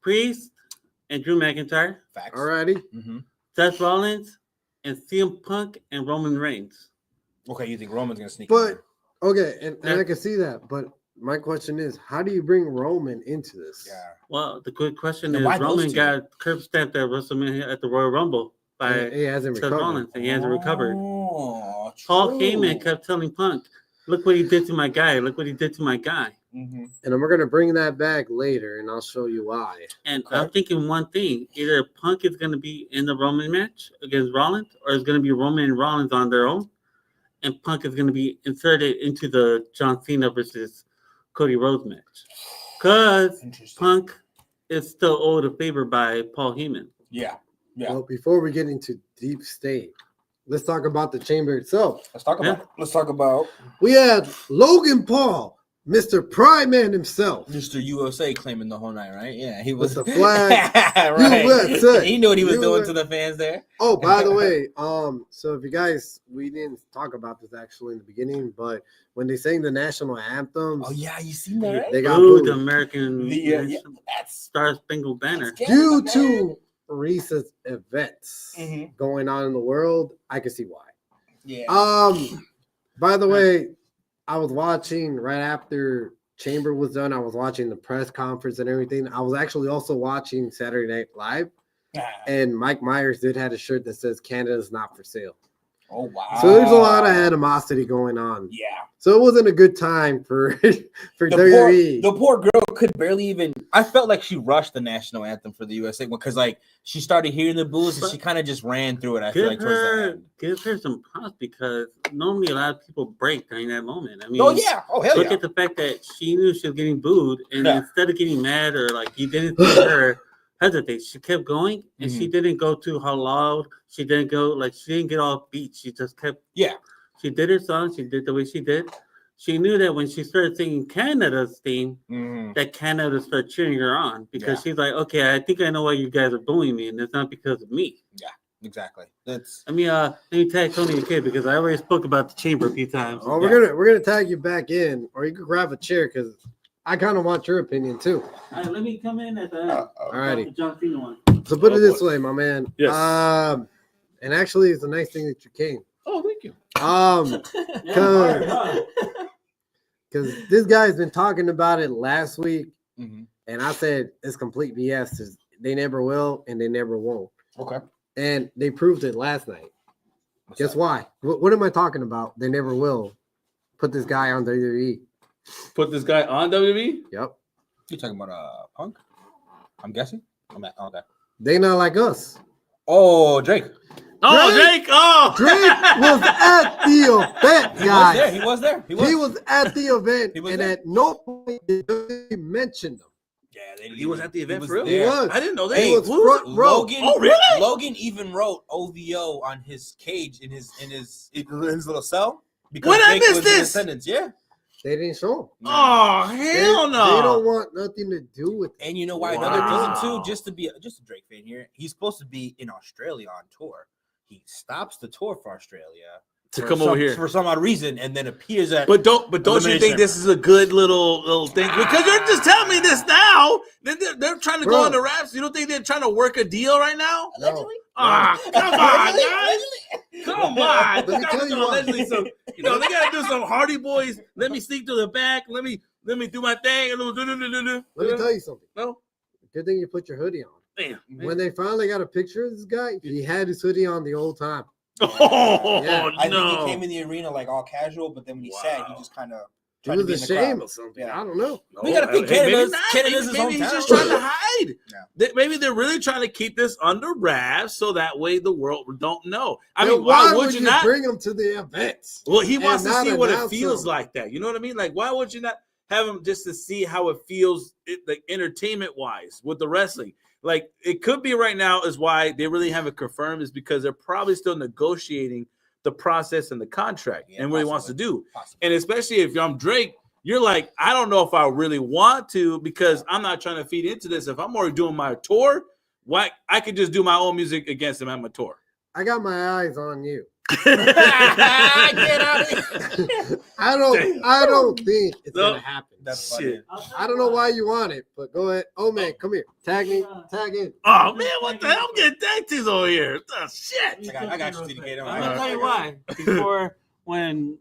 Priest and Drew McIntyre, Facts. Alrighty. Mm-hmm. Seth Rollins, and CM Punk and Roman Reigns. Okay, you think Roman's gonna sneak? But, in okay, and I can see that. But my question is, how do you bring Roman into this? there? Well, the good question And is why those Roman two? got curb stamped at WrestleMania at the Royal Rumble by He hasn't Seth recovered. Rollins, and he hasn't recovered. Oh, Paul true. Heyman kept telling Punk, "Look what he did to my guy. Look what he did to my guy." Mm-hmm. And we're going to bring that back later, and I'll show you why. And Okay. I'm thinking one thing: either Punk is going to be in the Roman match against Rollins, or it's going to be Roman and Rollins on their own, and Punk is going to be inserted into the John Cena versus Cody Rhodes match, because Interesting. Punk is still owed a favor by Paul Heyman. Yeah. Yeah. Well, before we get into deep state, let's talk about the chamber itself. Let's talk about. Yeah. Let's talk about We had Logan Paul, Mr. Prime Man himself. Mr. USA claiming the whole night, right? Yeah, he With was the flag, right. USA. He knew what he was doing USA. to the fans there. Oh, by the way, so if you guys, we didn't talk about this actually in the beginning, but when they sang the national anthems, Oh yeah, you seen that? Right? they got Ooh, booed the American That's Star Spangled Banner. due to recent events Mhm. going on in the world. I can see why. Yeah. By the way, I was watching right after Chamber was done. I was watching the press conference and everything. I was actually also watching Saturday Night Live, and Mike Myers did have a shirt that says "Canada's not for sale." Oh wow. So there's a lot of animosity going on. Yeah. So it wasn't a good time for WWE. The poor girl could barely even. I felt like she rushed the national anthem for the USA because like she started hearing the boos and she kind of just ran through it. I feel like towards the end. Give her some props because normally a lot of people break during that moment. I mean, Oh yeah. Oh hell look yeah. at the fact that she knew she was getting booed, and Yeah. instead of getting mad or like you didn't see her hesitate, she kept going, and she didn't go to how loud. She didn't go like she didn't get all beat. She just kept. Yeah. She did her song. She did the way she did. She knew that when she started singing Canada's theme, Mhm. that Canada started cheering her on because she's like, okay, I think I know why you guys are booing me, and it's not because of me. Exactly. That's. I mean, let me tag Tony the Kid because I already spoke about the chamber a few times. Oh, we're gonna tag you back in, or you could grab a chair because I kind of want your opinion too. All right, let me come in at the Alrighty. the John Cena one. So put Oh, it this boy. way, my man. Yes. And actually, it's a nice thing that you came. Oh, thank you. Um, Yeah, Come. all right, because this guy's been talking about it last week, Mhm. and I said it's complete BS. They never will, and they never won't. Okay. And they proved it last night. What's Guess that? why? What am I talking about? They never will put this guy on WWE. Put this guy on WWE. Yep. You talking about Punk? I'm guessing. Okay. They not like us. Oh, Drake. Oh, Drake? Drake! Oh, Drake was at the event, He guys. was there. He was there. He was at the event, He was and there. at no point did they mention him. Yeah, they He was at the event was for real? He there. was. I didn't know that. He was Who- front row. Logan. Oh, really? Logan even wrote OVO on his cage in his little cell because When I Drake missed was in this? attendance. Yeah. They didn't show him. Oh, They, hell no! they don't want nothing to do with it. And you know why? Another reason Wow. too, just a Drake fan here. He's supposed to be in Australia on tour. He stops the tour for Australia to for come over some- here. for some odd reason, and then appears at. But don't you Elimination. think this is a good little thing? Because you're just telling me this now. They're trying to go Bro. on the raps. You don't think they're trying to work a deal right now? No. Ah, come on, guys. Come on. Let me tell you why. Allegedly, so, they got to do some Hardy Boys. Let me sneak to the back. Let me do my thing. Let me tell you something. No? Good thing you put your hoodie on. Damn. When they finally got a picture of this guy, he had his hoodie on the old time. Oh, Yeah. I think no. he came in the arena like all casual, but then when he sat, he Wow. just kind of. He was ashamed or something. Yeah. I don't know. We gotta think Hey, maybe Canada's- not. Canada's his Maybe he's hometown. just trying to hide. Yeah. Maybe they're really trying to keep this under wraps so that way the world don't know. I Then mean, why would you not? bring him to the events? Well, he and wants to not see what it announce feels him? like that. You know what I mean? Like, why would you not have him just to see how it feels, like entertainment wise, with the wrestling? Like, it could be right now is why they really haven't confirmed is because they're probably still negotiating the process and the contract Yeah, and what he wants to possibly. do. And especially if I'm Drake, you're like, I don't know if I really want to because I'm not trying to feed into this. If I'm already doing my tour, why I could just do my own music against him at my tour. I got my eyes on you. Get out of here. I don't think it's No. gonna happen. That's funny. Shit. I don't know why you want it, but go ahead. Oh man, come here. Tag me. Tag in. Oh man, what the hell? I'm getting tag teams over here. Oh, shit. I got you, TDK. Don't I'm worry. gonna tell you why. Before when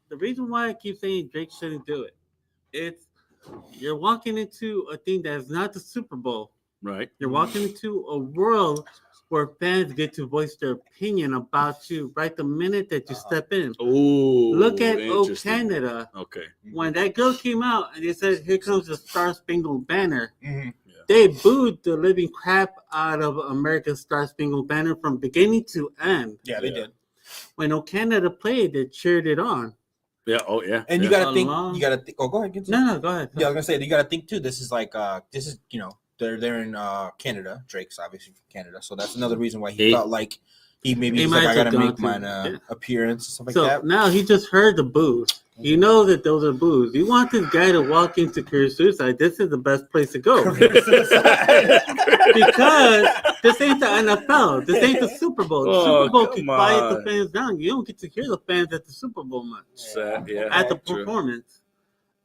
the reason why I keep saying Drake shouldn't do it, it's you're walking into a thing that is not the Super Bowl. Right. You're walking into a world where fans get to voice their opinion about you right the minute that you step in. Oh, Look at O interesting. Canada. Okay. When that girl came out and they said, "Here comes the Star Spangled Banner," Mhm. they booed the living crap out of America's Star Spangled Banner from beginning to end. Yeah, they Yeah. did. When O Canada played, they cheered it on. Yeah. Oh, yeah. And you yeah. gotta think. Along. You gotta think. Oh, go ahead. No, go ahead. Yeah, I was gonna say you gotta think too. This is like they're in Canada. Drake's obviously from Canada, so that's another reason why he He- felt like he He was might like I have gotta gone make to- mine yeah. appearance and stuff like So that. now he just heard the boos. You know that those are boos. You want this guy to walk into career suicide. This is the best place to go. Because this ain't the NFL. This ain't the Super Bowl. The Oh, Super Bowl come can quiet the on. fans down. You don't get to hear the fans at the Super Bowl much. Sad, yeah. At the True. performance.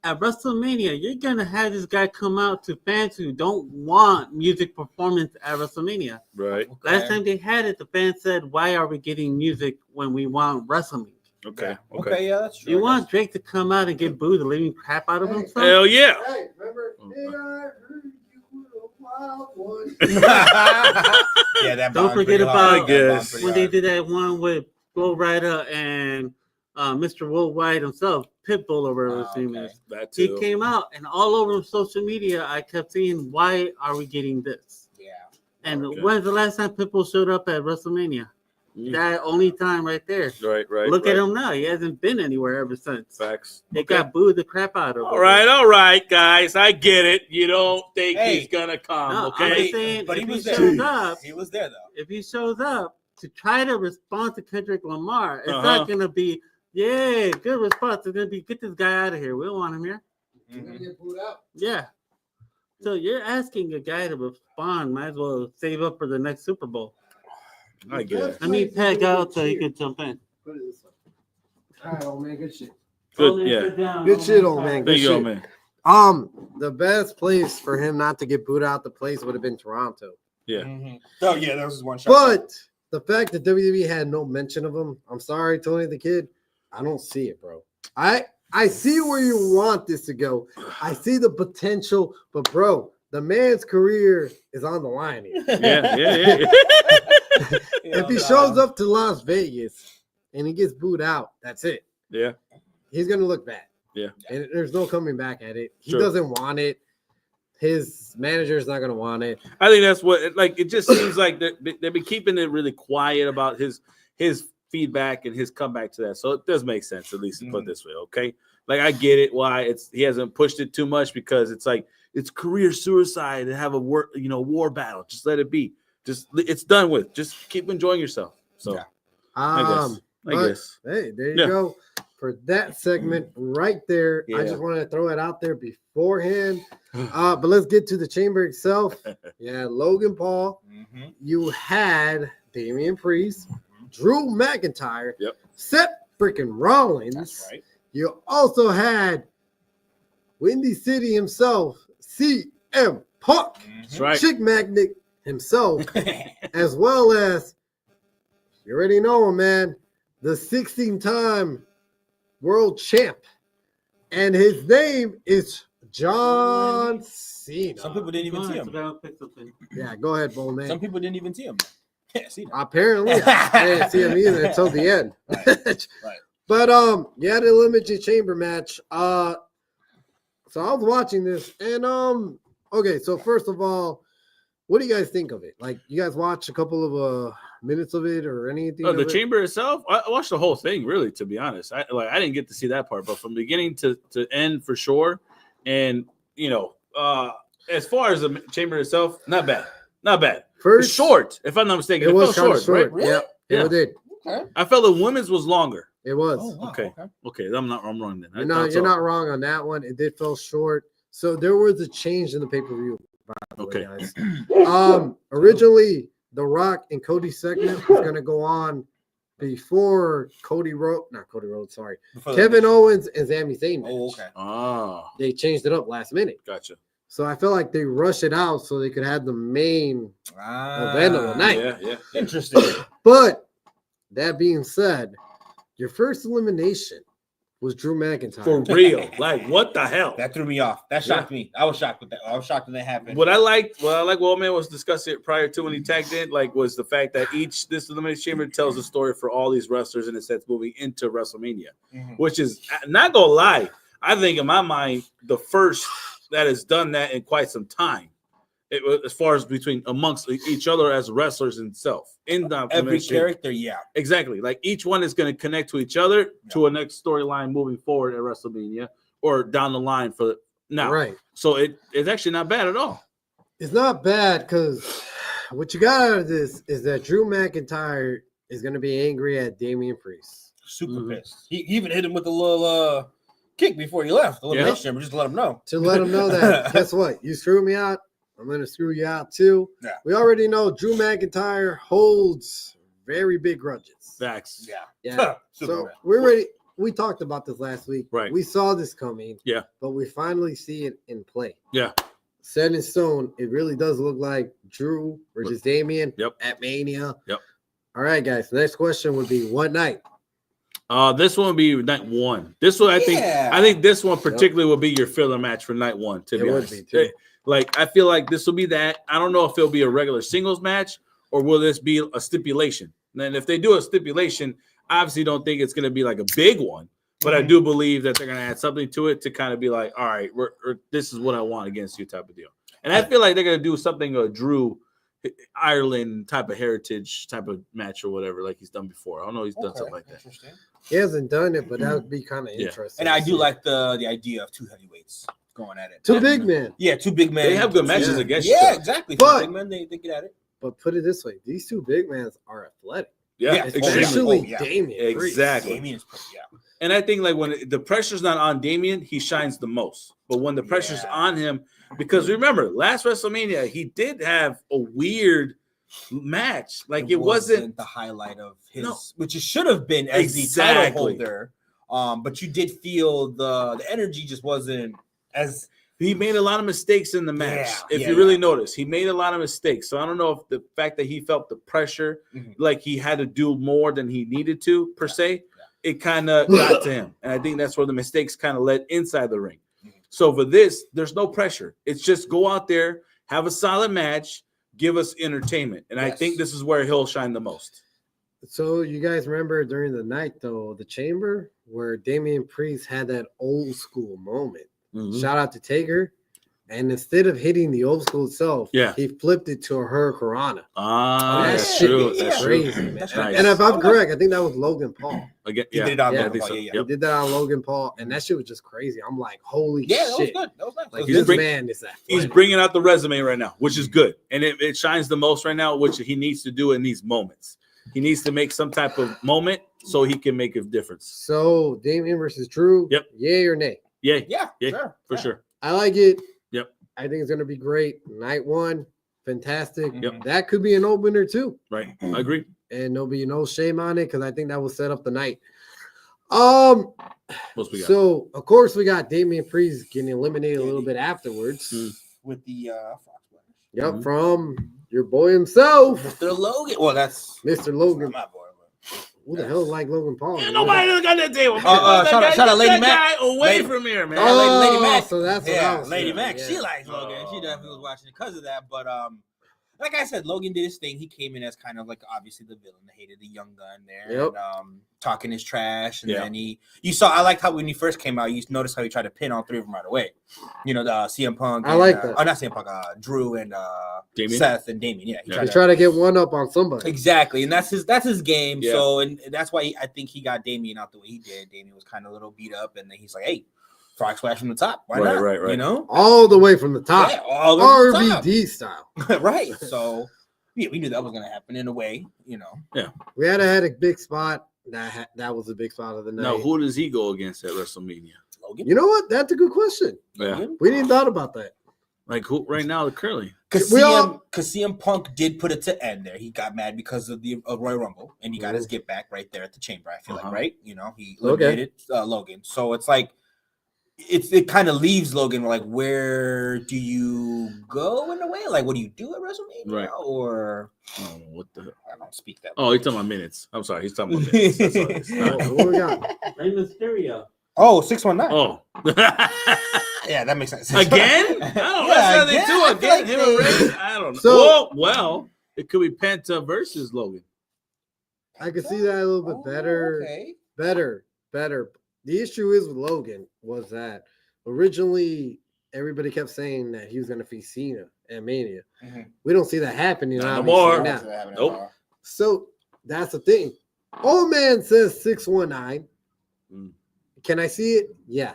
At WrestleMania, you're gonna have this guy come out to fans who don't want music performance at WrestleMania. Right. Last time they had it, the fans said, "Why are we getting music when we want wrestling?" Okay. Okay, yeah, that's true. You I want Drake to come out and get booed the living crap out of Hey. himself? Hell yeah. Hey, remember? Hey, I heard you were a wild one. guess. Yeah, that Don't bombed forget pretty about- hard. I That bombed guess. pretty When they hard. did that one with Flo Rida and Mr. Worldwide himself, Pitbull or whatever his name okay. is. That He too. came out and all over social media, I kept seeing, "Why are we getting this?" Yeah. And Okay. when's the last time Pitbull showed up at WrestleMania? Mm. That only time right there. Right. Look right. at him now. He hasn't been anywhere ever since. Facts. They Okay. got booed the crap out of him. All right, guys. I get it. You don't think Hey. he's gonna come, No, I'm okay? just saying, But if he he was there. shows up, He was there though. if he shows up to try to respond to Kendrick Lamar, it's Uh-huh. not going to be, yeah, good response. It's going to be, get this guy out of here. We don't want him here. You're gonna Mhm. get booed out. Yeah. So you're asking a guy to respond. Might as well save up for the next Super Bowl. I get it. I need Pat out so he can jump in. Put it this way. All right, old man, good shit. Good. Yeah. Good shit, old man. Good Thank you, shit. man. The best place for him not to get booed out the place would have been Toronto. Yeah. Mhm. Oh yeah, that was one shot. But the fact that WWE had no mention of him, I'm sorry, Tony the Kid, I don't see it, bro. I I see where you want this to go. I see the potential, but bro, the man's career is on the line here. Yeah. If he shows up to Las Vegas and he gets booed out, that's it. Yeah. He's gonna look bad. Yeah. And there's no coming back at it. He Sure. doesn't want it. His manager's not gonna want it. I think that's what it just seems like they've been keeping it really quiet about his feedback and his comeback to that. So it does make sense, at least to put it this way. Okay. Like I get it why he hasn't pushed it too much, because it's like it's career suicide to have a war battle. Just let it be. Just it's done with. Just keep enjoying yourself. So I guess. Hey, there you go. For that segment right there. I just wanted to throw it out there beforehand. But let's get to the chamber itself. Yeah, Logan Paul. Mm-hmm. You had Damian Priest, Drew McIntyre, Seth freaking Rollins. That's right. You also had Windy City himself, CM Punk, That's right. Chick Magnet himself, as well as, you already know him, man, the 16-time world champ. And his name is John Cena. Some people didn't even see him. Yeah, go ahead, Bull Man. Some people didn't even see him. Yeah, see him. Apparently, I didn't see him either until the end. Right. But yeah, the Elimination Chamber match. So I was watching this, and okay. So first of all, what do you guys think of it? Like, you guys watch a couple of minutes of it or anything? The chamber itself, I watched the whole thing. Really, to be honest, I didn't get to see that part, but from beginning to end for sure. And as far as the chamber itself, not bad. First, it's short, if I'm not mistaken. It was felt short, right? Really? Yeah, it did. Okay. I felt the women's was longer. It was. Oh, wow. Okay. I'm wrong then. You're not wrong on that one. It did feel short. So there was a change in the pay-per-view. Okay. Guys. Originally, The Rock and Cody segment was gonna go on before Kevin Owens and Sami Zayn match. Oh, okay. Oh, They changed it up last minute. gotcha. So I feel like they rushed it out so they could have the main event of the night. Yeah. Interesting. But that being said, your first elimination was Drew McIntyre. For real. Like, what the hell? That threw me off. That shocked me. I was shocked with that. I was shocked when that happened. What I liked, Old Man was discussing it prior to when he tagged in, was the fact that this Elimination Chamber tells a story for all these wrestlers in a sense moving into WrestleMania, which is, not gonna lie, I think in my mind, the first that has done that in quite some time. It was as far as amongst each other as wrestlers itself. In the every Elimination Chamber. character, yeah. Exactly. Like each one is going to connect to each other to a next storyline moving forward at WrestleMania or down the line for now. Right. So it's actually not bad at all. It's not bad because what you got out of this is that Drew McIntyre is going to be angry at Damian Priest. Super pissed. He even hit him with a little kick before he left. The Elimination Chamber, just to let him know. To let him know that, guess what? You screw me out, I'm going to screw you out too. Yeah. We already know Drew McIntyre holds very big grudges. Facts. Yeah. Super So bad. we're ready. We talked about this last week. Right. We saw this coming. Yeah. But we finally see it in play. Yeah. Set in stone, it really does look like Drew versus Damian at Mania. Yep. All right, guys. The next question would be what night? This one would be night one. This one, I think this one particularly will be your filler match for night one, to be honest. Would be too. Like, I feel like this will be that. I don't know if it'll be a regular singles match or will this be a stipulation. And if they do a stipulation, obviously don't think it's going to be like a big one, but I do believe that they're going to add something to it to kind of be like, all right, this is what I want against you type of deal. And I feel like they're going to do something a Drew Ireland type of heritage type of match or whatever, like he's done before. I don't know. He's done something like that. He hasn't done it, but that would be kind of interesting. And I do like the idea of two heavyweights going at it. Two big men. Yeah, two big men. They have good matches against Yeah, you. exactly. But- Two big men, they get at it. But put it this way, these two big men are athletic. Yeah, Especially Oh, yeah. Damian. Priest. Exactly. Damian's And I think like when the pressure's not on Damian, he shines the most. But when the pressure's on him, because remember, last WrestleMania, he did have a weird match. Like it wasn't the highlight of his, which it should have been as the title holder. But you did feel the energy just wasn't as. He made a lot of mistakes in the match. Yeah, if you really notice, he made a lot of mistakes. So I don't know if the fact that he felt the pressure, like he had to do more than he needed to, per se. it kind of got to him. And I think that's where the mistakes kind of led inside the ring. So for this, there's no pressure. It's just go out there, have a solid match, give us entertainment. And I think this is where he'll shine the most. So you guys remember during the night, though, the chamber where Damian Priest had that old school moment. Mhm. Shout out to Taker. And instead of hitting the old school itself, he flipped it to a Hurricanrana. That's shit true. was That's crazy, true. man. That's And if I'm correct, I think that was Logan Paul. Again, He did it on Logan Paul. He did that on Logan Paul, and that shit was just crazy. I'm like, holy that was shit. good. That was nice. Like, He's this bring- man is that. He's bringing out the resume right now, which is good. And it shines the most right now, which he needs to do in these moments. He needs to make some type of moment so he can make a difference. So, Damian versus Drew. Yep. Yay or nay? Yeah. Yeah, Sure. For sure. I like it. Yep. I think it's going to be great. Night one, fantastic. Yep. That could be an opener, too. Right. I agree. And there'll be no shame on it because I think that will set up the night. What else we got? So of course we got Damian Priest getting eliminated a little bit afterwards. With the Fox Brothers. Yep, from your boy himself, Mr. Logan. Well, that's Mr. Logan. my boy. Who the hell is like Logan Paul? Yeah, nobody got that table. Shout out Lady Mac. Away Lady- from here, man. Lady Mac. So that's what I Yeah, was Lady saying, Mac. yeah. She likes Logan. She definitely was watching it because of that. But like I said, Logan did his thing. He came in as kind of like obviously the villain, that hated the young gun there, Yep. and talking his trash. And then you saw. I liked how when he first came out, you noticed how he tried to pin all three of them right away. You know, the CM Punk. I and, like that. Oh, not CM Punk. Drew and Damien? Seth and Damien. Yeah, he Yeah. He's trying to get one up on somebody. Exactly, and that's his game. Yeah. So, and that's why I think he got Damien out the way he did. Damien was kind of a little beat up, and then he's like, "Hey, frog splash from the top, why not?" Right. You know, All the way from the top. yeah, all the way from the top. RVD style. Right. So, yeah, we knew that was gonna happen in a way. You know, We had a big spot. That was a big spot of the night. Now, who does he go against at WrestleMania? Logan. You know what? That's a good question. Yeah. We didn't thought about that. Like who right now, currently? Because We all- CM Punk did put it to end there. He got mad because of the Royal Rumble, and he got his get back right there at the Chamber. I feel like, right? You know, he eliminated Logan. So it's like it kind of leaves Logan like, where do you go in a way? Like, what do you do at WrestleMania? Right. Or Oh, what the? I don't speak that. Oh, he's talking about minutes. I'm sorry, he's talking about minutes. That's all it is. What we got? Rey Mysterio. Oh, 619. Oh, Yeah, that makes sense. again? I don't know. Yeah, That's how they again? do I it. feel Again, like him and they- Ray. I don't know. So- Well, it could be Penta versus Logan. I could see that a little bit better. Okay. Better. The issue is with Logan was that originally everybody kept saying that he was going to face Cena at Mania. Mhm. We don't see that happening Not no obviously more. now. Nope. So that's the thing. Old man says 619. Mm. Can I see it? Yeah.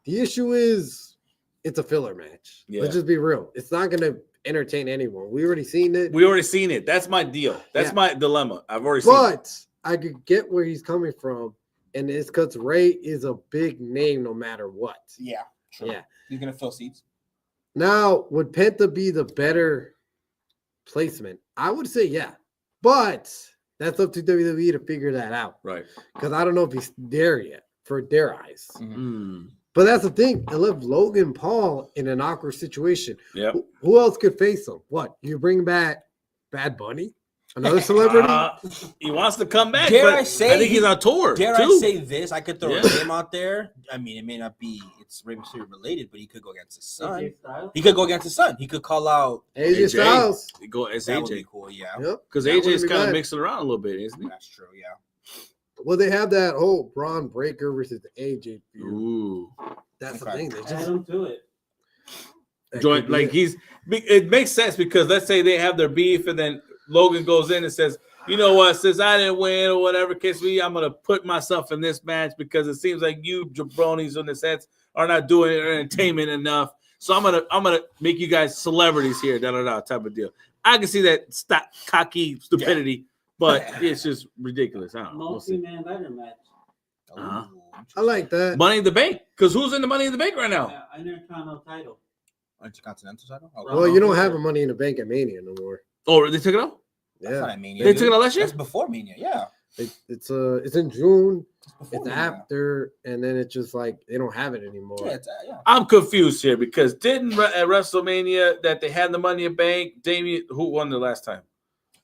The issue is it's a filler match. Yeah. Let's just be real. It's not going to entertain anyone. We already seen it. We already seen it. That's my deal. That's Yeah. my dilemma. I've already seen it. But I could get where he's coming from. And it's because Ray is a big name no matter what. Yeah. True. Yeah. He's gonna fill seats. Now, would Penta be the better placement? I would say yeah. But that's up to WWE to figure that out. Right. Because I don't know if he's there yet for their eyes. Mm. But that's the thing. It left Logan Paul in an awkward situation. Yep. Who else could face him? What? You bring back Bad Bunny? Another celebrity? He wants to come back. Dare but I say I think he's on tour. Dare too. I say this? I could throw Yeah. a name out there. I mean, it may not be it's Rey Mysterio related, but he could go against his son. AJ Styles. He could go against his son. He could call out. AJ Styles. Go as That would be AJ cool. Yeah, Yep. because That AJ is wouldn't be kind of bad. mixing around a little bit, isn't he? that's true. Yeah. Well, they have that whole Braun Breaker versus the AJ feud. Ooh. That's the Okay. thing. They Add just him to it. that Joint could be like it. it makes sense because let's say they have their beef and then Logan goes in and says, you know what, since I didn't win or whatever case be, I'm gonna put myself in this match because it seems like you jabronis in the sense are not doing entertainment enough. So I'm gonna make you guys celebrities here, type of deal. I can see that cocky stupidity, but it's just ridiculous. I don't know. We'll see. Multi-man ladder match. Uh-huh. I like that. Money in the Bank, because who's in the Money in the Bank right now? Yeah, Intercontinental title. Intercontinental title. Oh, Well, you don't have a Money in the Bank at Mania no more. Oh, they took it out. that's Yeah, not at Mania. They took it out last year. That's before Mania. Yeah. it's in June. Before It's Mania. after, and then it's just like they don't have it anymore. Yeah. Yeah. I'm confused here because didn't at WrestleMania that they had the Money in the Bank, Damien, who won the last time?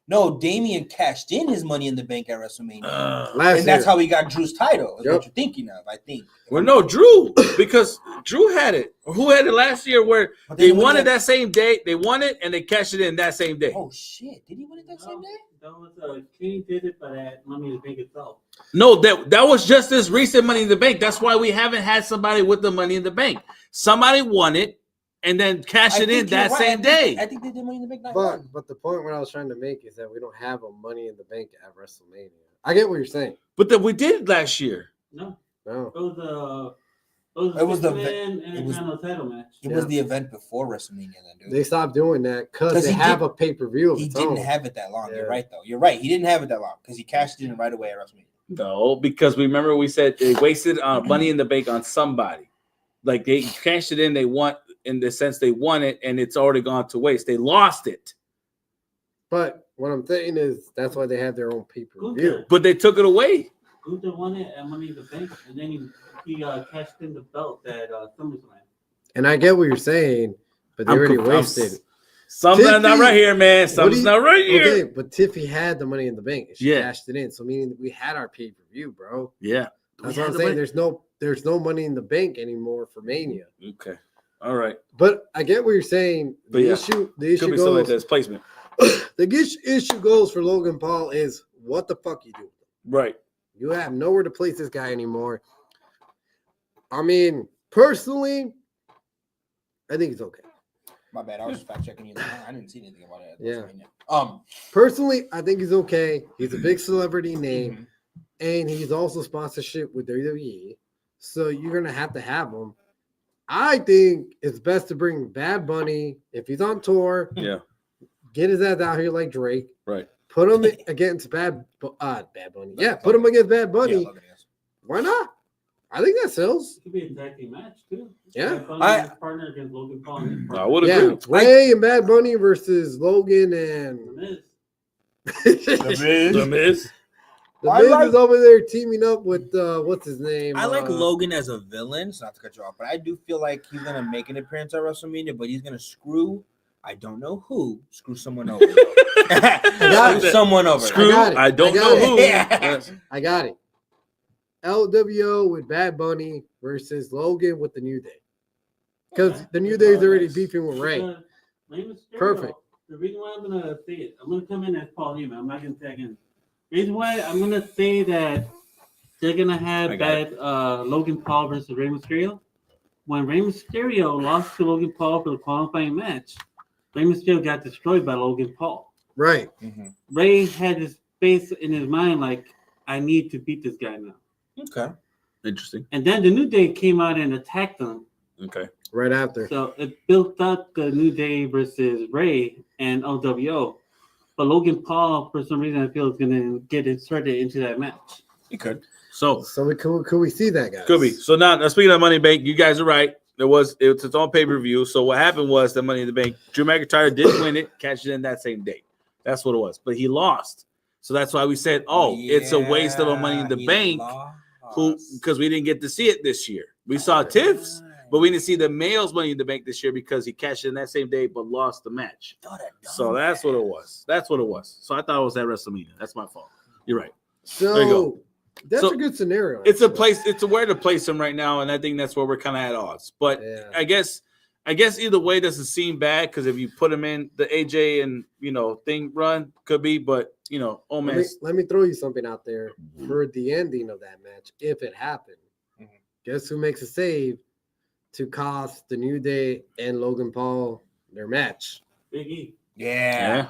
No, Damian cashed in his Money in the Bank at WrestleMania, Last and that's year. how he got Drew's title. Is Yep. what you're thinking of, I think. Well, no, Drew, because Drew had it. Who had it last year? Where But they then when won he it had- that same day. They won it and they cashed it in that same day. Oh shit! Did he win it that same day? That was King did it, but at Money in the Bank itself. No, that was just this recent Money in the Bank. That's why we haven't had somebody with the Money in the Bank. Somebody won it and then cashed it in that same day. I think they did Money in the Bank night But one. but the point what I was trying to make is that we don't have a Money in the Bank at WrestleMania. I get what you're saying. But then we did it last year. No, No. it was the man it and was- final title match. It was the event before WrestleMania, then, dude. They stopped doing that because 'Cause they he have did- a pay-per-view of He its didn't own. have it that long. Yeah. You're right, though. You're right. He didn't have it that long because he cashed in right away at WrestleMania. No, because remember we said they wasted Money in the Bank on somebody. Like they cashed it in, they won in the sense they won it, and it's already gone to waste. They lost it, But what I'm saying is that's why they have their own pay-per-view. Gunther, but they took it away. Gunther won it at Money in the Bank, and then he cashed in the belt at SummerSlam. And I get what you're saying, but they already wasted. Something's not Tiffy, right here, man. what do Something's you- not right here. Okay, but Tiffy had the Money in the Bank. And she Yeah. cashed it in. So meaning we had our pay-per-view, bro. Yeah. That's We what had I'm the saying. money. There's no Money in the Bank anymore for Mania. Okay. All right. But I get what you're saying. But The yeah, issue Could be something like goes this placement. the issue goes for Logan Paul is what the fuck you do. Right. You have nowhere to place this guy anymore. I mean, personally, I think it's okay. My bad. I was just fact checking you. I didn't see anything about it. At Yeah. WrestleMania. Personally, I think he's okay. He's a big celebrity name, Mhm. and he's also sponsorship with WWE. So you're gonna have to have him. I think it's best to bring Bad Bunny if he's on tour. Yeah. Get his ass out here like Drake. Right. Put him against Bad Bunny. Yeah, put him against Bad Bunny. Yeah, look at this. Why not? I think that sells. It could be a tag team match too. Yeah. Bad Bunny and his partner against Logan Paul. And his I partner. would Yeah, agree. Ray and Bad Bunny versus Logan The and Miz. The Miz. The I Miz like- is over there teaming up with what's his name? I like Logan as a villain, so not to cut you off, but I do feel like he's gonna make an appearance at WrestleMania, but he's gonna screw. I don't know who. Screw someone over. got Screw it. someone over. Screw. got it. I don't I got know it. who. Yeah. I got it. LWO with Bad Bunny versus Logan with the New Day. Because Okay. the New Day is already beefing with Ray. Because Rey Mysterio, Perfect. The reason why I'm gonna say it, I'm gonna come in as Paul Heyman. I'm not gonna tag in. The reason why I'm gonna say that they're gonna I have got that Logan Paul versus Rey Mysterio. When Rey Mysterio lost to Logan Paul for the qualifying match, Rey Mysterio got destroyed by Logan Paul. Right. Mhm. Ray had his face in his mind like, I need to beat this guy now. Okay. Interesting. And then the New Day came out and attacked them. Okay. Right after. So it built up the New Day versus Ray and LWO. But Logan Paul, for some reason, I feel is going to get inserted into that match. He could. So So could we see that, guys? could be. So now speaking of Money in the Bank, you guys are right. It's its own pay-per-view. So what happened was the Money in the Bank, Drew McIntyre did win it, cashed it in that same day. That's what it was. But he lost. So that's why we said, it's a waste of a Money in the he Bank. lost. Because we didn't get to see it this year. We saw Tiff's, but we didn't see the male's Money in the Bank this year because he cashed it in that same day but lost the match. So that's what it was. That's what it was. So I thought it was at WrestleMania. That's my fault. You're right. So There you go. that's So, a good scenario. It's a actually. place. It's a where to place him right now, and I think that's where we're kind of at odds. But Yeah. I guess either way doesn't seem bad because if you put him in the AJ and thing run could be, but oh man, Let me throw you something out there for the ending of that match. If it happened, Mhm. guess who makes a save to cost the New Day and Logan Paul their match? Big E. yeah.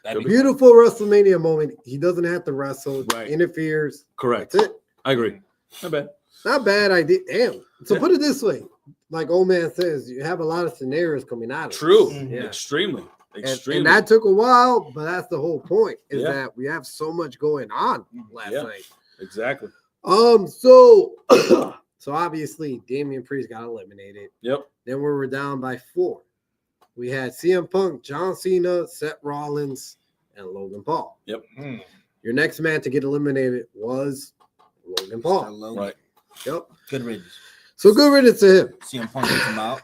That'd be Beautiful WrestleMania moment. He doesn't have to wrestle. Right. Interferes. Correct. That's it. I agree. Not bad. Not bad idea. Damn. So Yeah. put it this way. Like old man says, you have a lot of scenarios coming out of it. True. Mhm. Yeah. Extremely. And, Extremely. and that took a while, but that's the whole point, is Yeah. that we have so much going on last Yeah. night. Exactly. So so obviously Damian Priest got eliminated. Yep. Then we were down by 4. We had CM Punk, John Cena, Seth Rollins, and Logan Paul. Mm. Your next man to get eliminated was Logan Paul. Logan. Right. Yep. Good riddance. So good riddance to him. CM Punk gets him out.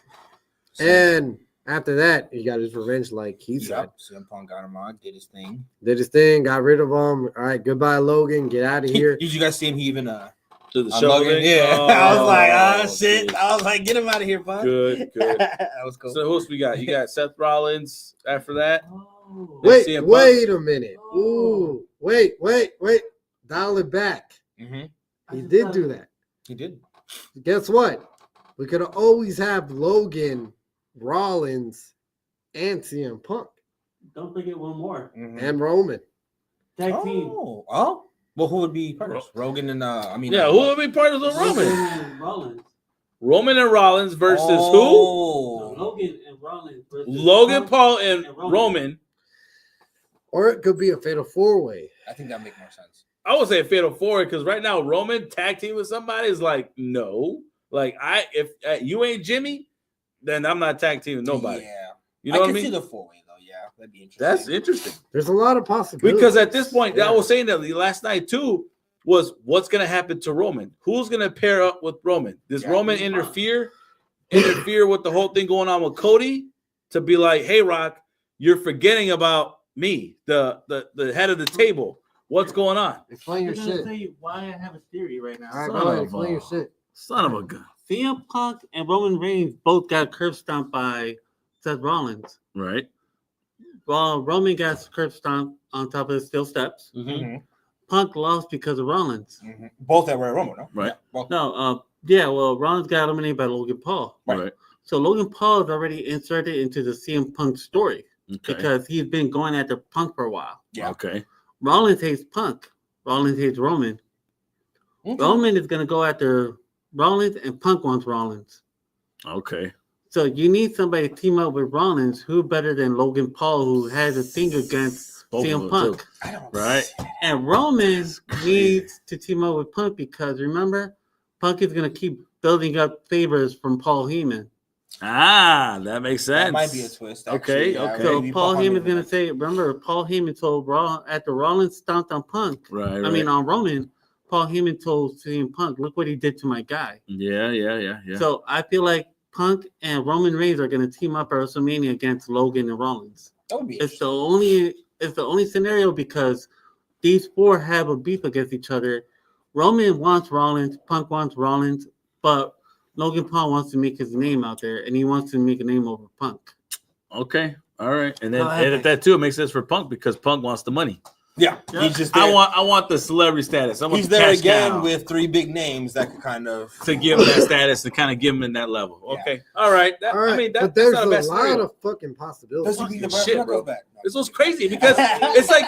And After that, he got his revenge, like he said. Yep. CM Punk got him on, did his thing. Did his thing, got rid of him. All right, goodbye, Logan. Get out of here. Did you guys see him? He even To the on show Logan? thing? Yeah. Oh, I was like, shit. geez. I was like, get him out of here, Punk. Good, good. That was cool. So who else we got? You got Seth Rollins after that. Oh. Wait, CM Punk? Wait a minute. Ooh, wait. Dial it back. He did do that. He did. Guess what? We could always have Logan, Rollins, and CM Punk Don't forget one more. and Roman. Tag team. Oh. Well, who would be partners? Rogan and Yeah, who would be partners with Roman? and Rollins. Roman and Rollins versus who? No, Logan and Rollins. versus Logan Punk Paul and and Roman. Roman. Or it could be a fatal four-way. I think that make more sense. I would say a fatal four because right now Roman tag team with somebody is like no. Like if you ain't Jimmy, then I'm not tag team with nobody. Yeah. You know what I can see mean? the 4-way though. Yeah, that'd be interesting. That's interesting There's a lot of possibilities. because at this point, Yeah. I was saying that last night too was what's gonna happen to Roman? Who's gonna pair up with Roman? Does Yeah. Roman interfere with the whole thing going on with Cody to be like, hey Rock, you're forgetting about me, the head of the table. What's going on? Explain your I'm gonna shit. tell you why I have a theory right now. All right, Son go ahead. of Explain a- your shit. Son of a gun. CM Punk and Roman Reigns both got curb stomped by Seth Rollins. Right. Well, Roman got curb stomped on top of the steel steps. Mm-hmm. Punk lost because of Rollins. Both at Royal Rumble, no? Right. Yeah, both. No, well, Rollins got eliminated by Logan Paul. Right. Right. So Logan Paul is already inserted into the CM Punk story Okay. because he's been going after Punk for a while. Yeah. Okay. Rollins hates Punk. Rollins hates Roman. Okay. Roman is going to go after Rollins, and Punk wants Rollins. Okay. So you need somebody to team up with Rollins. Who better than Logan Paul, who has a thing against Both of CM them, Punk? too. I don't Right. And Roman needs to team up with Punk because remember, Punk is going to keep building up favors from Paul Heyman. Ah, that makes sense. That might be a twist. Okay, Actually. okay. So maybe Paul Heyman's Heyman going to might- say, remember, Paul Heyman told Raw after Rollins stomped on Punk. Right. I mean, on Roman, Paul Heyman told CM Punk, look what he did to my guy. yeah. So I feel like Punk and Roman Reigns are going to team up at WrestleMania against Logan and Rollins. That would be It's interesting. the only scenario because these four have a beef against each other. Roman wants Rollins, Punk wants Rollins, but Logan Paul wants to make his name out there, and he wants to make a name over Punk. Okay. All right. And then Go ahead, and Mike. that too, it makes sense for Punk because Punk wants the money. Yeah. Yeah. He's just there. I want the celebrity status. I want He's the there cash again cow with 3 big names that could kind of to give him that status to kind of give him in that level. Yeah. Okay. All right. All right, I mean, but that's there's not a a bad lot scenario. of fucking possibilities. doesn't beat the Shit, Brock bro. back. This was crazy because it's like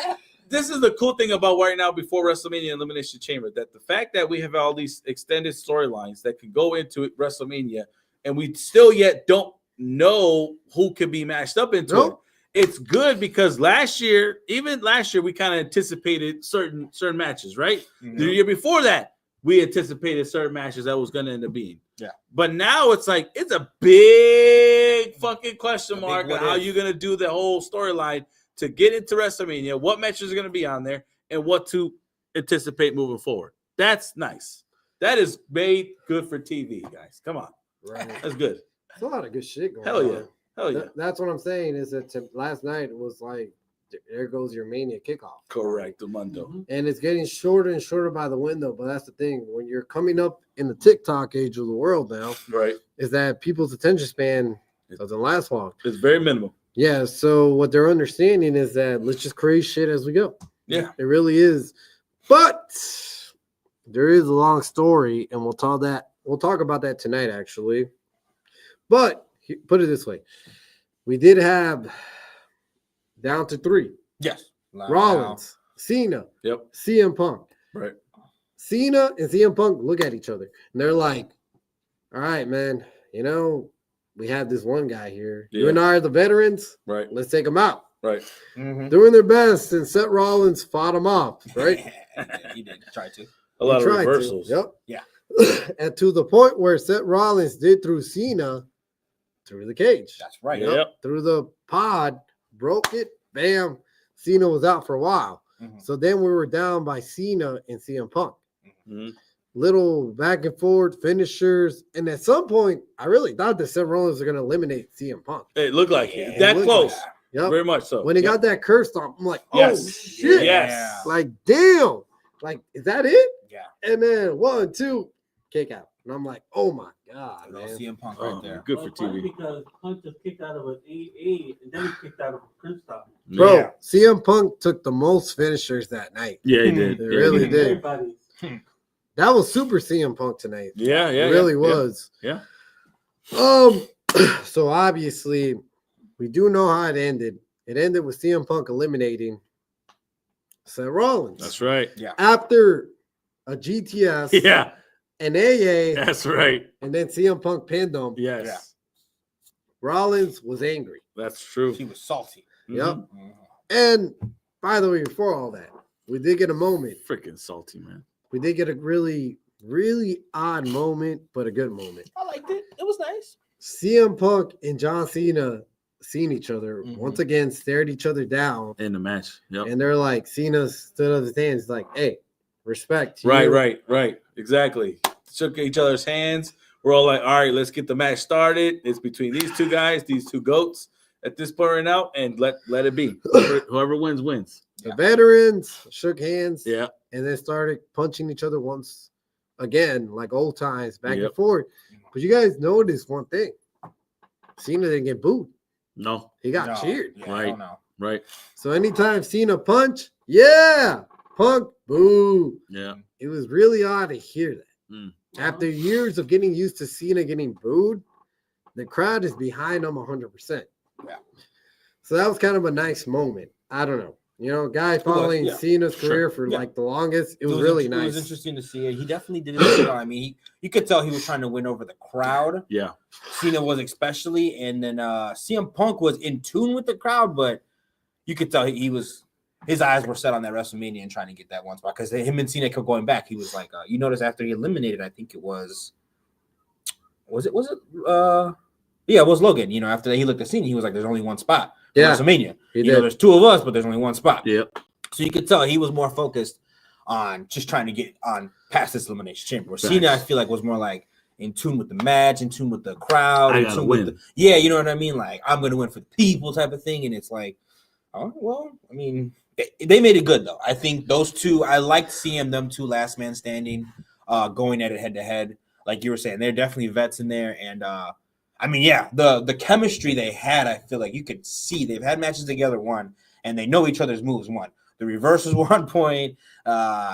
this is the cool thing about right now before WrestleMania Elimination Chamber that the fact that we have all these extended storylines that can go into WrestleMania and we still yet don't know who could be matched up into Nope. it. It's good because even last year, we kind of anticipated certain matches, right? Mhm. The year before that, we anticipated certain matches that was going to end up being. Yeah. But now it's like it's a big fucking question A big mark on what how if. you're going to do the whole storyline to get into WrestleMania, what matches are going to be on there, and what to anticipate moving forward. That's nice. That is made good for TV, guys. Come on. Right. That's good. It's a lot of good shit going Hell on. yeah. Hell yeah. That's what I'm saying is that last night it was like, there goes your Mania kickoff. Correct, Mundo. Mhm. And it's getting shorter and shorter by the window. But that's the thing. When you're coming up in the TikTok age of the world now, Right. is that people's attention span doesn't last long. It's very minimal. Yeah. So what they're understanding is that let's just create shit as we go. Yeah. It really is. But there is a long story, and we'll talk about that tonight, actually. But put it this way. We did have down to 3. Yes. Rollins, Cena, Yep. CM Punk. Right. Cena and CM Punk look at each other and they're like, all right, man, we have this one guy here. You Yeah. and I are the veterans. Right. Let's take him out. Right. Mhm. Doing their best, and Seth Rollins fought him off, right? He did try to. A lot He of tried to. reversals. Yep. Yeah. And to the point where Seth Rollins did through Cena through the cage. That's right. Yep. Through the pod, broke it, bam. Cena was out for a while. Mhm. So then we were down by Cena and CM Punk. Mhm. little back and forth finishers. And at some point, I really thought that Seth Rollins was going to eliminate CM Punk. It looked like Yeah, it. it That looked close. like Yep. Very much so. When he Yep. got that curse stomp, I'm like, oh, Yes. shit. Yes. Like, damn. Like, is that it? Yeah. And then 1, 2, kick out. And I'm like, oh my God, Little man. CM Punk Oh, right there. good for Well, funny TV. Because Punk just kicked out of an AA and then he kicked out of a crib stop. Bro, Yeah. CM Punk took the most finishers that night. Yeah, he did. They Yeah, really he did. Everybody. That was super CM Punk tonight. Yeah, yeah. It really yeah, was. Yeah. So obviously, we do know how it ended. It ended with CM Punk eliminating Seth Rollins. That's right. After a GTS, Yeah, an AA, that's right. and then CM Punk pinned him. Yes, Yeah. Rollins was angry. that's true. He was salty. Yep. Mhm. And by the way, before all that, we did get a moment. Freaking salty, man. We did get a really, really odd moment, but a good moment. I liked it. It was nice. CM Punk and John Cena seen each other Mhm. once again, stared each other down, In the match. Yep. and they're like, Cena stood up his hands, like, "Hey, respect." to Right, you." right. Exactly. Shook each other's hands. We're all like, all right, let's get the match started. It's between these two guys, these two goats at this point right now, and let it be. Whoever wins, wins. The veterans shook hands, Yeah. and then started punching each other once again, like old times, back and Yep. forth. But you guys noticed one thing: Cena didn't get booed; No. he got No. cheered. Yeah, Right. I don't know. Right. So anytime Cena punch, yeah, Punk boo. Yeah. It was really odd to hear that. Mm. After years of getting used to Cena getting booed, the crowd is behind him 100%. Yeah. So that was kind of a nice moment. I don't know. You know, guy following yeah. Cena's Sure. career for Yeah. like the longest, it was really It nice. was interesting to see it. He definitely did it. I mean, you could tell he was trying to win over the crowd. Yeah. Cena was especially, and then CM Punk was in tune with the crowd, but you could tell his eyes were set on that WrestleMania and trying to get that one spot because him and Cena kept going back. He was like, you notice after he eliminated, I think it was Logan. You know, after that he looked at Cena, he was like, "There's only one spot for Yeah, WrestleMania. he You know, did. there's two of us, but there's only one spot." Yep. So you could tell he was more focused on just trying to get on past this elimination chamber. Where Facts. Cena, I feel like, was more like in tune with the match, in tune with the crowd, I in gotta tune win. with yeah, you know what I mean? Like, I'm gonna win for the people type of thing. And it's like, oh well, I mean, they made it good though. I think those two, I liked seeing them two last man standing, going at it head to head. Like you were saying, they're definitely vets in there. And I mean, yeah, the chemistry they had, I feel like you could see they've had matches together, one, and they know each other's moves, one. The reversals were on point.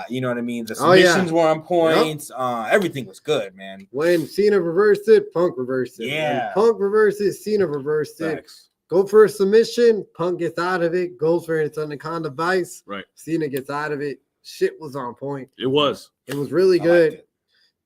You know what I mean? The Oh, yeah. submissions were on point. Everything was good, man. When Cena reversed it, Punk reversed it. Yeah. When Punk reversed it, Cena reversed it. Facts. Go for a submission, Punk gets out of it, goes for it, it's Anaconda Vice. Right. Cena gets out of it. Shit was on point. It was. It was really I liked good. it.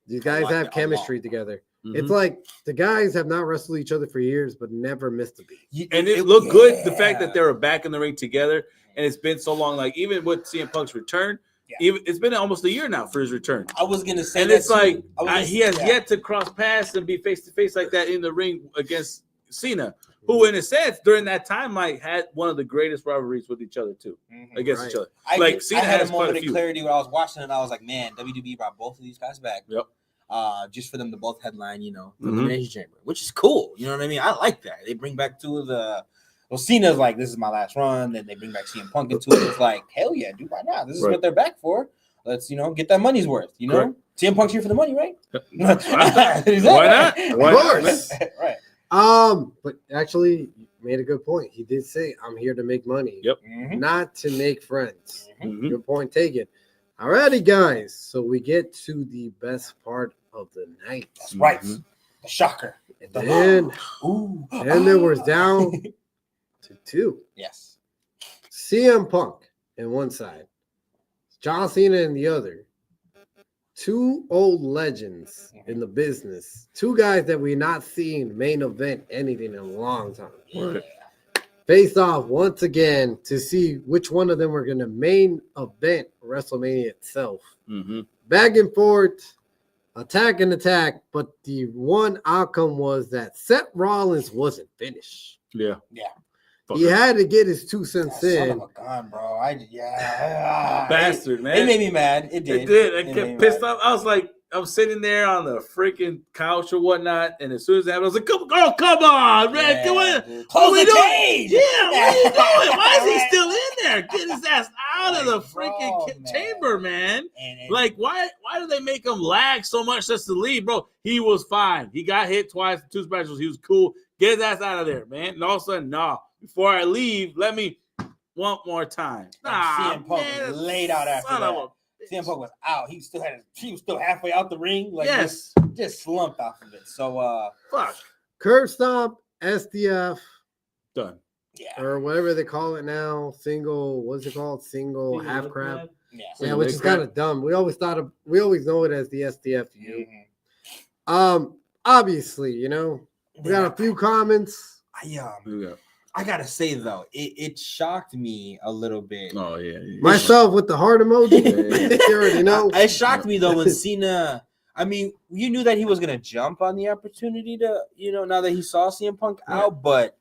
These I guys liked have it a chemistry lot. together. Mhm. It's like the guys have not wrestled each other for years, but never missed a beat. And it looked good. The fact yeah. that they were back in the ring together, and it's been so long. Like even with CM Punk's return, Yeah. even it's been almost a year now for his return. I was gonna say, And that it's like too. I was gonna he has say- yet to cross paths and be face to face like that in the ring against Cena, who, in a sense, during that time, like had one of the greatest rivalries with each other too, Mhm. against Right. each other. I Like, did- Cena I had has a quite a moment of few. clarity where I was watching it and I was like, man, WWE brought both of these guys back. Yep. Just for them to both headline, you know, the Mhm. Elimination Chamber, which is cool. You know what I mean? I like that. They bring back two of the. Well, Cena's like, this is my last run. Then they bring back CM Punk into it. It's like, hell yeah, dude, why not? This is Right. what they're back for. Let's, get that money's worth. You know, Correct. CM Punk's here for the money, right? Why Is that not? right? Why Of course. right. But actually, you made a good point. He did say, I'm here to make money, Yep. Mhm. not to make friends. Mhm. Good point taken. Alrighty, guys. So we get to the best part of the night. That's right. Mhm. The shocker. The- And Ooh. then there was down to two. Yes. CM Punk in one side, John Cena in the other. Two old legends in the business. Two guys that we've not seen main event anything in a long time. Right. Face off once again to see which one of them were going to main event WrestleMania itself. Mhm. Back and forth, attack and attack, but the one outcome was that Seth Rollins wasn't finished. Yeah. Yeah. He had to get his 2 cents Son in. of a gun, bro. Bastard, man. It made me mad. It did. It did. I It made kept me pissed mad. off. I was like, I'm sitting there on the freaking couch or whatnot, and as soon as it happened, I was like, "Come on, man, come on, Close what are we the doing? cage. Yeah, what are you doing? Why is he Right. still in there? Get his ass out of the Like, bro, freaking man. chamber, man! And Like, why do they make him lag so much just to leave, bro? He was fine. He got hit twice, 2 specials. He was cool. Get his ass out of there, man. And all of a sudden, nah. Before I leave, let me one more time. CM Punk man, was laid out after son that. of a CM Punk was out. He was still halfway out the ring. Like yes. just slumped off of it. So Fuck. Curb stomp, SDF, Done. yeah. or whatever they call it now. Single, what's it called? Single half crab. Yeah. Yeah, which is kind of dumb. We always know it as the SDFU. Mhm. Obviously, you know, we got a few comments. I gotta say though, it shocked me a little bit. Oh yeah. Myself with the heart emoji. You already know. It shocked me though when Cena. I mean, you knew that he was gonna jump on the opportunity to, now that he saw CM Punk out, but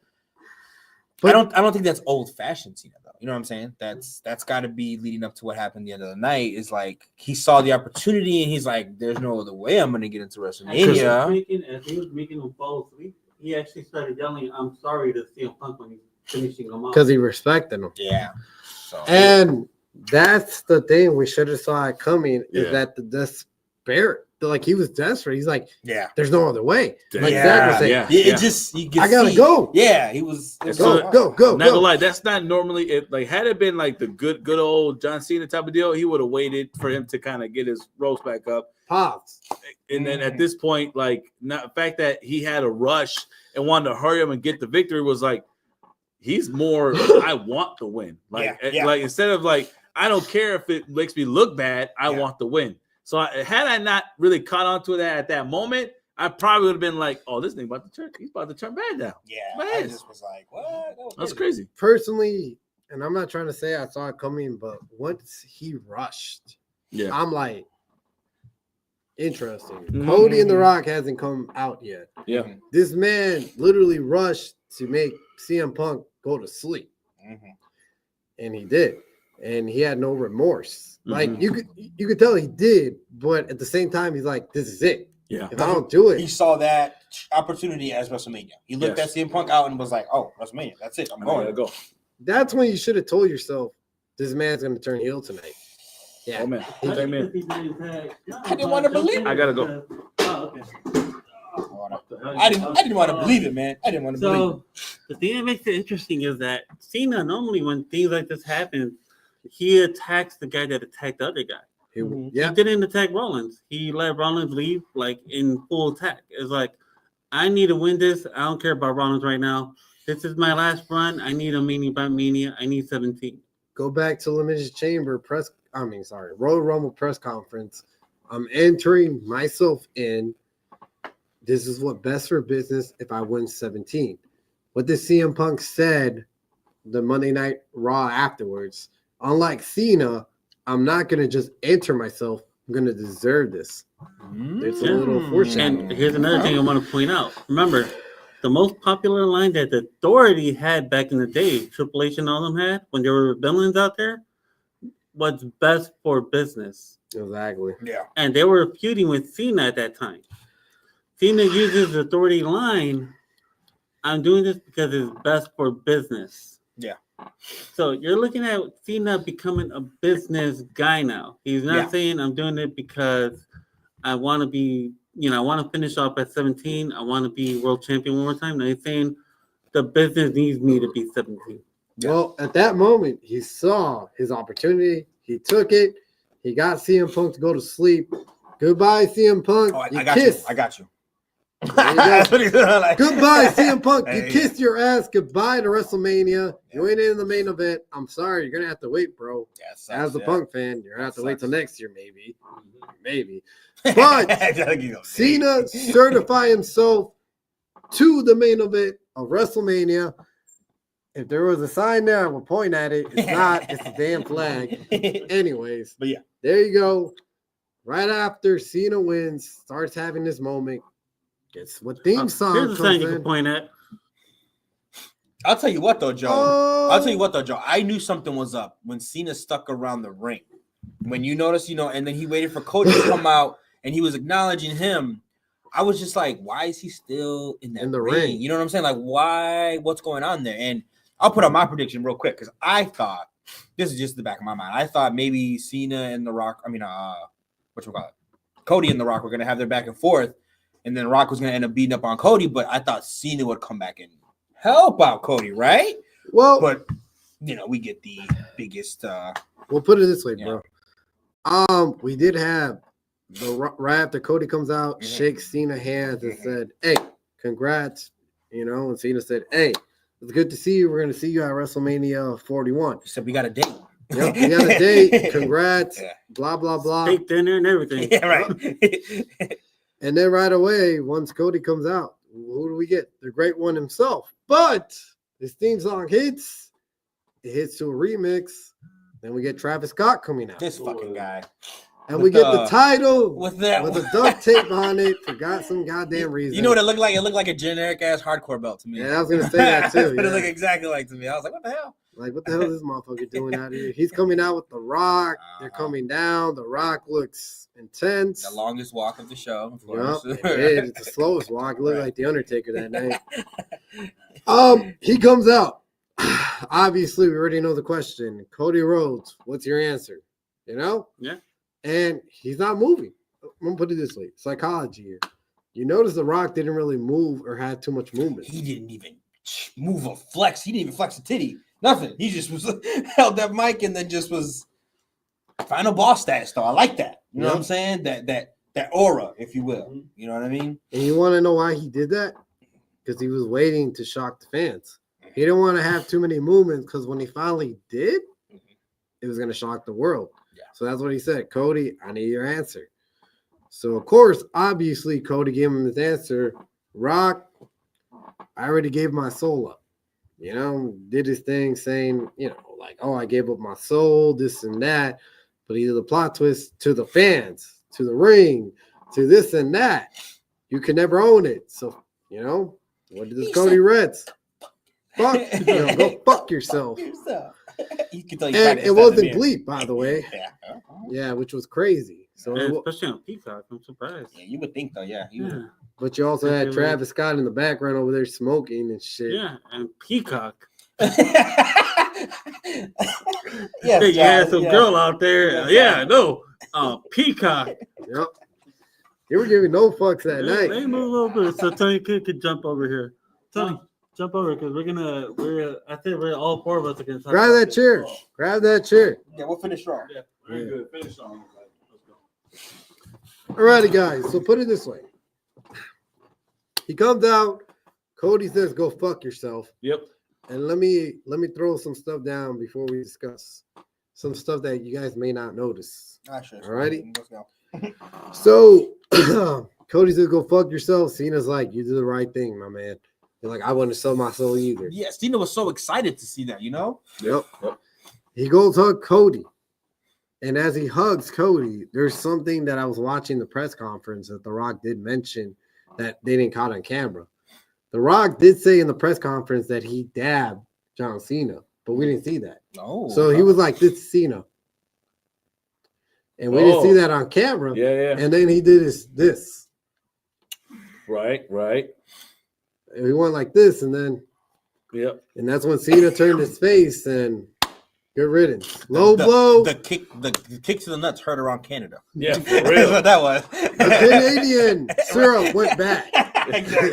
I don't think that's old fashioned Cena though. You know what I'm saying? That's got to be leading up to what happened at the end of the night. Is like he saw the opportunity and he's like, "There's no other way I'm gonna get into WrestleMania." As he was making him fall asleep, he actually started yelling, "I'm sorry" to CM Punk when he's finishing him off. Because he respected him. Yeah. So And that's the thing we should have saw it coming is Yeah. that the despair, like he was desperate. He's like, yeah. there's no other way. Like Yeah, Zach was saying, yeah. It just you can I gotta see- go. Yeah, he was. It's go, So- go, go, Not gonna go. lie, that's not normally it. Like, had it been like the good old John Cena type of deal, he would have waited for him to kind of get his roast back up. Pause. And then at this point, like, the fact that he had a rush and wanted to hurry him and get the victory was like, he's more, I want the win. Like, Yeah. like instead of like, I don't care if it makes me look bad, I want the win. So had I not really caught on to that at that moment, I probably would have been like, oh, this thing about to turn, he's about to turn bad now. Yeah, Man. I just was like, what? That's crazy. Personally, and I'm not trying to say I saw it coming, but once he rushed, Yeah. I'm like, interesting. Mhm. Cody and The Rock hasn't come out yet. Yeah. This man literally rushed to make CM Punk go to sleep. And he did. And he had no remorse. Like Mhm. you could tell he did, but at the same time, he's like, this is it. Yeah. If I don't do He it, saw that opportunity as WrestleMania. He looked Yes. at CM Punk out and was like, "Oh, WrestleMania, that's it. I'm I going." gotta go. that's when you should have told yourself, this man's gonna turn heel tonight. Yeah. Oh man. I Same man. didn't wanna believe it. I gotta go. Oh, okay. I didn't want to believe it, man. I didn't want to believe it. So the thing that makes it interesting is that Cena normally, when things like this happen, he attacks the guy that attacked the other guy. Yeah. He didn't attack Rollins. He let Rollins leave like in full attack. It's like, I need to win this. I don't care about Rollins right now. This is my last run. I need a Mania. I need 17. Go back to Elimination Chamber Royal Rumble press conference. I'm entering myself in. This is what best for business if I win 17. What the CM Punk said the Monday Night Raw afterwards. Unlike Cena, I'm not gonna just enter myself. I'm gonna deserve this. It's a little foreshadowing. And here's another thing I want to point out. Remember, the most popular line that the Authority had back in the day, Triple H and all them had when there were villains out there, what's best for business. Exactly. Yeah. And they were feuding with Cena at that time. Cena uses the Authority line, I'm doing this because it's best for business. Yeah. So you're looking at Cena becoming a business guy now. He's not saying I'm doing it because I want to be, I want to finish off at 17. I want to be world champion one more time. No, he's saying the business needs me to be 17. Yeah. Well, at that moment, he saw his opportunity. He took it. He got CM Punk to go to sleep. Goodbye, CM Punk. Oh, you I got kiss. you. I got you. There you go. That's what he said, like- Goodbye, CM Punk. You Hey. kissed your ass. Goodbye to WrestleMania. You ain't in the main event. I'm sorry. You're going to have to wait, bro. Yeah, it sucks, As a yeah. Punk fan, you're going to have to wait till sucks. next year, maybe. Maybe. But You know, Cena certify himself to the main event of WrestleMania. If there was a sign there, I would point at it. It's not. It's a damn flag. Anyways. But yeah. There you go. Right after Cena wins, starts having this moment. Guess what theme song Here's a sign comes you can in? point at. I'll tell you what though, Joe. Oh. I'll tell you what though, Joe. I knew something was up when Cena stuck around the ring. When you notice, and then he waited for Cody to come out, and he was acknowledging him, I was just like, why is he still in In the ring? ring. You know what I'm saying? Like, why? What's going on there? And I'll put out my prediction real quick because I thought this is just the back of my mind. I thought maybe Cena and The Rock. Whatchamacallit? Cody and The Rock were gonna have their back and forth, and then Rock was gonna end up beating up on Cody. But I thought Cena would come back and help out Cody, right? Well, But we get the biggest. we'll put it this way, Yeah. bro. We did have right after Cody comes out, Mhm. shakes Cena hands and said, "Hey, congrats," and Cena said, "Hey, it's good to see you. We're gonna see you at WrestleMania 41." He said we got a date. Yep, we got a date. Congrats. Yeah. Blah blah blah. Steak dinner and everything. Yeah, right. And then right away, once Cody comes out, who do we get? The Great One himself. But his theme song hits. It hits to a remix. Then we get Travis Scott coming out. This fucking guy. And with we get the title with that with a duct tape on it for some goddamn reason. You know what it looked like? It looked like a generic ass hardcore belt to me. Yeah, I was gonna say that too. It Yeah. looked exactly like to me. I was like, what the hell? Like, what the hell is this motherfucker doing out here? He's coming out with The Rock. They're coming down. The Rock looks intense. The longest walk of the show. Of Yep, course. it's the slowest walk. It looked Right. like the Undertaker that night. He comes out. Obviously, we already know the question. Cody Rhodes, what's your answer? Yeah. And he's not moving. I'm gonna put it this way: psychology here. You notice The Rock didn't really move or had too much movement. He didn't even move a flex. He didn't even flex a titty. Nothing. He just was held that mic and then just was final boss status. Though I like that. You know what I'm saying? That aura, if you will. You know what I mean? And you want to know why he did that? Because he was waiting to shock the fans. He didn't want to have too many movements because when he finally did, it was going to shock the world. Yeah. So that's what he said. Cody, I need your answer. So, of course, obviously, Cody gave him his answer. Rock, I already gave my soul up. Did his thing saying, like, oh, I gave up my soul, this and that. But he did the plot twist to the fans, to the ring, to this and that. You can never own it. So, what did this Cody Reds? Fuck, go fuck yourself. You can tell you And practiced it that wasn't in the mirror. bleep, by the way. Yeah. Yeah, which was crazy. So, And especially on Peacock, I'm surprised. Yeah, you would think though. Yeah. You Yeah, but you also had Travis Scott in the background over there smoking and shit. yeah, and Peacock. Yes, Hey, you had John, some yeah. girl out there. Yes, Peacock. Yep. You were giving no fucks that Let night. me move over bit so Tony could jump over here. Tony, jump over because I think we're all four of us are gonna talk Grab about that this. chair. Grab that chair. Yeah, we'll finish strong. Yeah, very good. Finish on. Let's go. Alrighty, guys. So put it this way. He comes out. Cody says, "Go fuck yourself." Yep. And let me throw some stuff down before we discuss some stuff that you guys may not notice. Sure. Alrighty. Let's go. So Cody says, "Go fuck yourself." Cena's like, "You did the right thing, my man." He's like, "I wouldn't sell my soul either." Yeah, Cena was so excited to see that, Yep. He goes hug Cody. And as he hugs Cody, there's something that I was watching the press conference that The Rock did mention that they didn't caught on camera. The Rock did say in the press conference that he dabbed John Cena, but we didn't see that. No. So he was like, "This is Cena." And we didn't see that on camera. Yeah. And then he did this. Right. And he went like this, and then Yep. and that's when Cena turned his face and good riddance. Low blow. The kick to the nuts hurt around Canada. Yeah, for That's real. what that was. The Canadian syrup went back. Exactly.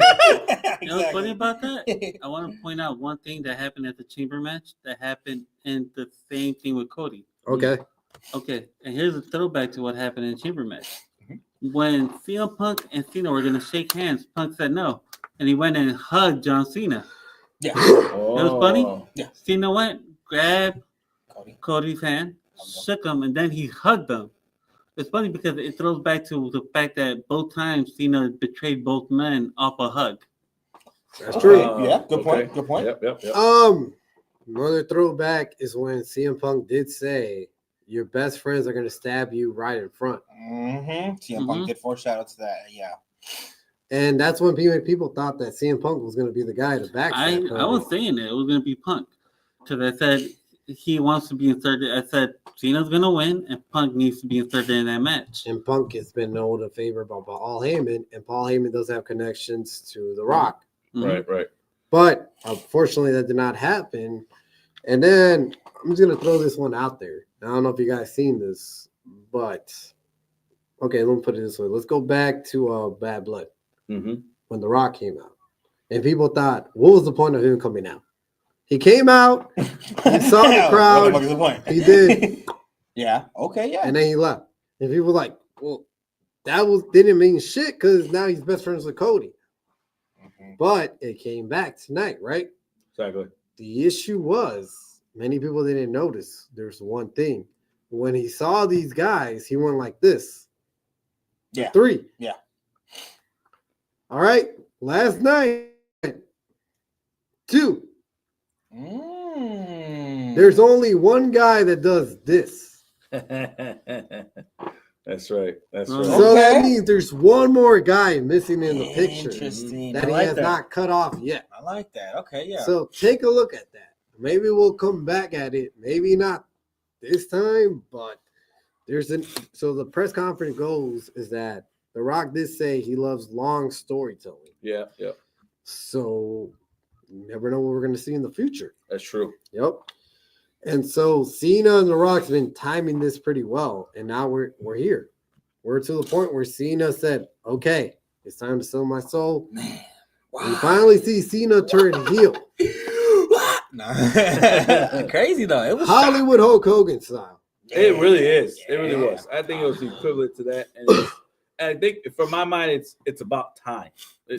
You know what's funny about that? I want to point out one thing that happened at the chamber match that happened in the same thing with Cody. Okay. Okay, and here's a throwback to what happened in chamber match. When CM Punk and Cena were gonna shake hands, Punk said no, and he went and hugged John Cena. Yeah. Oh. It was funny. Yeah. Cena went, grabbed Cody's hand, shook him, and then he hugged him. It's funny because it throws back to the fact that both times Cena betrayed both men off a hug. That's true. Yeah, good point. Good point. Yep. Another throwback is when CM Punk did say, "Your best friends are gonna stab you right in front," Mm-hmm. CM Punk did foreshadow to that. Yeah. and that's when people thought that CM Punk was gonna be the guy to backstab. I was saying it was gonna be Punk because I said he wants to be inserted. I said Cena's gonna win, and Punk needs to be inserted in that match. And Punk has been known to favor by Paul Heyman, and Paul Heyman does have connections to The Rock. Mhm. Right. But unfortunately, that did not happen. And then I'm just gonna throw this one out there. I don't know if you guys seen this, but okay, let me put it this way. Let's go back to Bad Blood Mm-hmm. when The Rock came out, and people thought, what was the point of him coming out? He came out, he saw the crowd, What the fuck is the point? he did, Yeah. Okay. Yeah. and then he left. And people were like, well, that didn't mean shit because now he's best friends with Cody. Mhm. But it came back tonight, right? Exactly. The issue was many people didn't notice. There's one thing. When he saw these guys, he went like this. Yeah. 3. Yeah. All right. Last night, 2. There's only one guy that does this. That's right. That's So right. So that Okay. means there's one more guy missing in the picture Interesting. that I he like has that. not cut off yet. I like that. Okay. Yeah. So take a look at that. Maybe we'll come back at it. Maybe not this time, but so the press conference goes is that The Rock did say he loves long storytelling. Yeah. So you never know what we're going to see in the future. That's true. Yep. And so Cena and The Rock's been timing this pretty well, and now we're here. We're to the point where Cena said, "Okay, it's time to sell my soul." Man. We finally see Cena turn heel, Nah. Crazy though. It was Hollywood Hulk Hogan style. It really is. It really Yeah. was. I think it was the equivalent to that. And I think, for my mind, it's about time,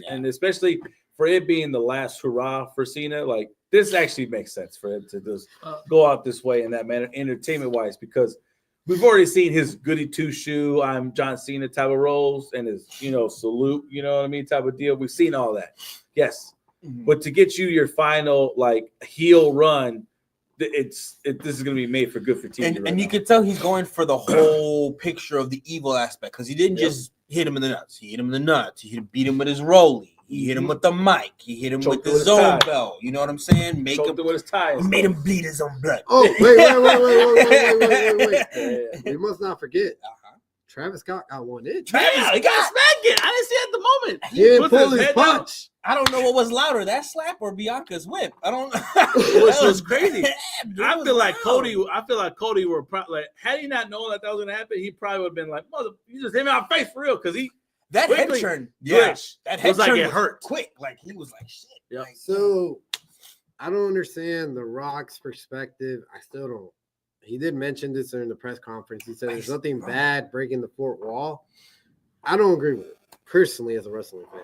and especially for it being the last hurrah for Cena. Like, this actually makes sense for him to just go out this way in that manner, entertainment wise, because we've already seen his goody two shoe, I'm John Cena type of roles, and his salute, you know what I mean, type of deal. We've seen all that, yes. Mhm. But to get you your final like heel run, this is going to be made for good for TV. And, right and you now. could tell he's going for the whole picture of the evil aspect because he didn't Yep. just hit him in the nuts. He hit him in the nuts. He beat him with his rollie. He hit him with the mic. He hit him Choked with him the with his zone tie. bell. You know what I'm saying? Make Choked him. him with his tie. He made him bleed his own blood. Oh, wait. Yeah. We must not forget. Uh-huh. Travis Scott got one in. Yeah, he got smacked it. I didn't see it at the moment. He didn't puts pull his his head down. punch. I don't know what was louder, that slap or Bianca's whip. I don't know. Which was crazy. Dude, I it feel was like loud. Cody were probably like, had he not known that was going to happen, he probably would have been like, "Mother, you just hit me on my face for real," because he That quickly head turn. glitched. That It head was like turn it was hurt. quick. Like he was like shit. Yeah. Like, So I don't understand The Rock's perspective. I still don't. He did mention this during the press conference. He said there's nothing bad breaking the fourth wall. I don't agree with it personally as a wrestling fan.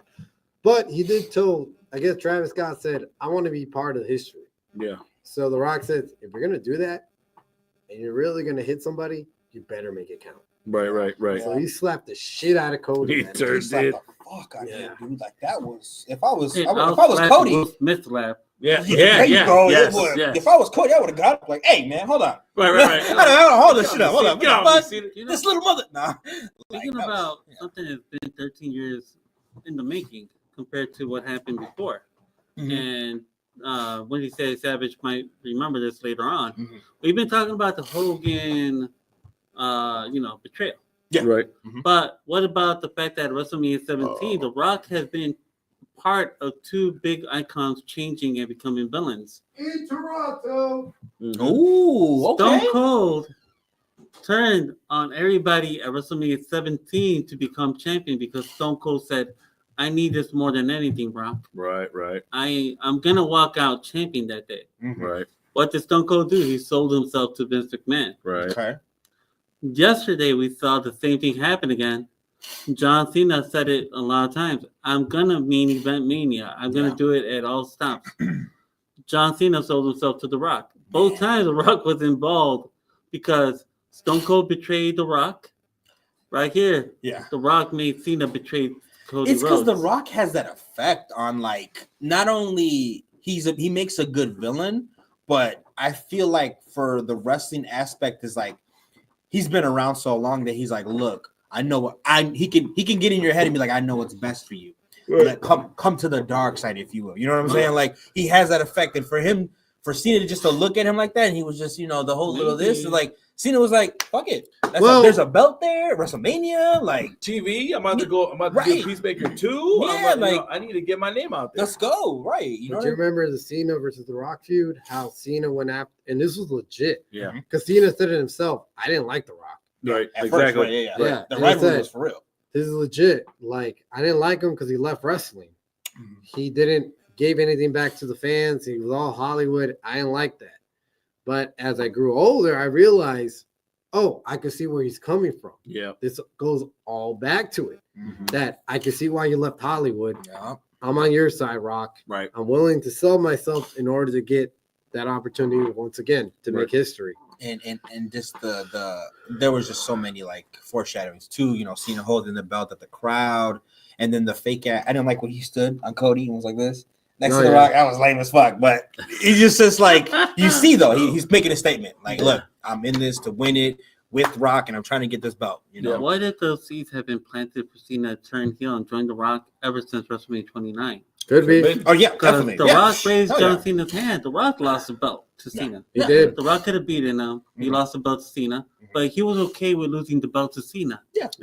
But he did tell, I guess Travis Scott said, I want to be part of history. Yeah. So The Rock said, if you're going to do that and you're really going to hit somebody, you better make it count. Right. So he slapped the shit out of Cody. He man. turned he slapped it. the fuck out of him, Yeah. dude. Like that was if I was Hey, if I I'll was slap Cody. Will Smith slap. Yeah. There you go. Yes. It would. Yes. If I was Cody, I would have got up like, "Hey, man, hold on, Right. hold this shit up, hold on, Get off me, Cena. You know, this little mother." Nah. Speaking Like, that about was- something that's been 13 years in the making compared to what happened before, Mhm. and when he said Savage might remember this later on, Mhm. we've been talking about the Hogan, betrayal. Yeah. Right. But what about the fact that at WrestleMania 17, The Rock has been part of two big icons changing and becoming villains? In Toronto. Mhm. Ooh, okay. Stone Cold turned on everybody at WrestleMania 17 to become champion because Stone Cold said, "I need this more than anything, Brock. Right. I'm gonna walk out champion that day." Mhm. Right. What did Stone Cold do? He sold himself to Vince McMahon. Right. Okay. Yesterday, we saw the same thing happen again. John Cena said it a lot of times. I'm gonna main event Mania. I'm gonna Yeah. do it at all stops. John Cena sold himself to The Rock. Both times The Rock was involved because Stone Cold betrayed The Rock. Right here, Yeah. The Rock made Cena betray Cody It's because Rhodes. The Rock has that effect on like not only he makes a good villain, but I feel like for the wrestling aspect is like he's been around so long that he's like, look, I know what he can get in your head and be like, I know what's best for you. Like, come to the dark side, if you will. You know what I'm saying? Like he has that effect, and for him for Cena just to look at him like that, and he was just, the whole little this, Maybe. like Cena was like, "Fuck it, Well- there's a belt there, WrestleMania, like TV. I'm about to go. I'm about to Right. do Peacemaker 2. Yeah, I need to get my name out there. let's go, right?" You know, But what you I mean? remember the Cena versus The Rock feud? How Cena went after, and this was legit. Yeah. Because Cena said it himself. I didn't like The Rock. Right. At Exactly. first, right, yeah. Yeah, The and rivalry it's was for real. This is legit. Like, I didn't like him because he left wrestling. He didn't give anything back to the fans. He was all Hollywood. I didn't like that. But as I grew older, I realized, oh, I could see where he's coming from. Yeah. This goes all back to it. Mhm. That I can see why you left Hollywood. Yeah. I'm on your side, Rock. Right. I'm willing to sell myself in order to get that opportunity once again to make history. And just there was just so many like foreshadowings too, Cena holding the belt at the crowd, and then the fake I didn't like when he stood on Cody and was like this next Oh, to the yeah. Rock. That was lame as fuck, but he just like you see though, he's making a statement like, look, I'm in this to win it with Rock, and I'm trying to get this belt. Why did those seeds have been planted for Cena to turn heel and join The Rock ever since WrestleMania 29? Could be. Oh yeah, Because definitely. The Yeah. Rock raised Hell John yeah. Cena's hand. The Rock lost the belt to Cena. He did. The Rock could have beaten him. He Mhm. lost the belt to Cena, but he was okay with losing the belt to Cena. Yep.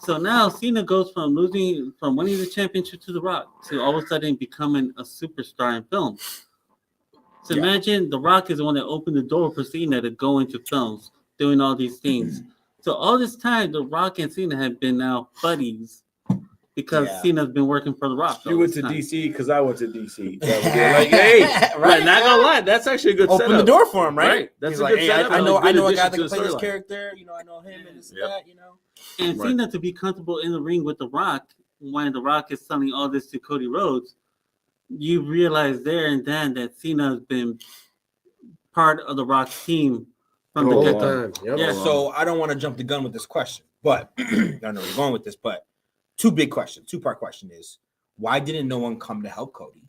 So now Cena goes from winning the championship to The Rock to all of a sudden becoming a superstar in film. So Yeah. imagine The Rock is the one that opened the door for Cena to go into films, doing all these things. So all this time, The Rock and Cena have been now buddies because Yeah. Cena's been working for The Rock. all You went this to time. DC because I went to DC. That was it. Like, hey, right? Not gonna lie, that's actually a good Open setup. the door for him, right? Right. That's He's a like, good hey, setup. I know Like, good a guy addition that to can the play this storyline. character. I know him and this and Yep. that. And Right. Cena to be comfortable in the ring with The Rock when The Rock is selling all this to Cody Rhodes, you realize there and then that Cena has been part of The Rock's team from The the whole get-go. time. Yep. Yeah. So I don't want to jump the gun with this question, but I don't know where you're going with this. But two-part question is, why didn't no one come to help Cody?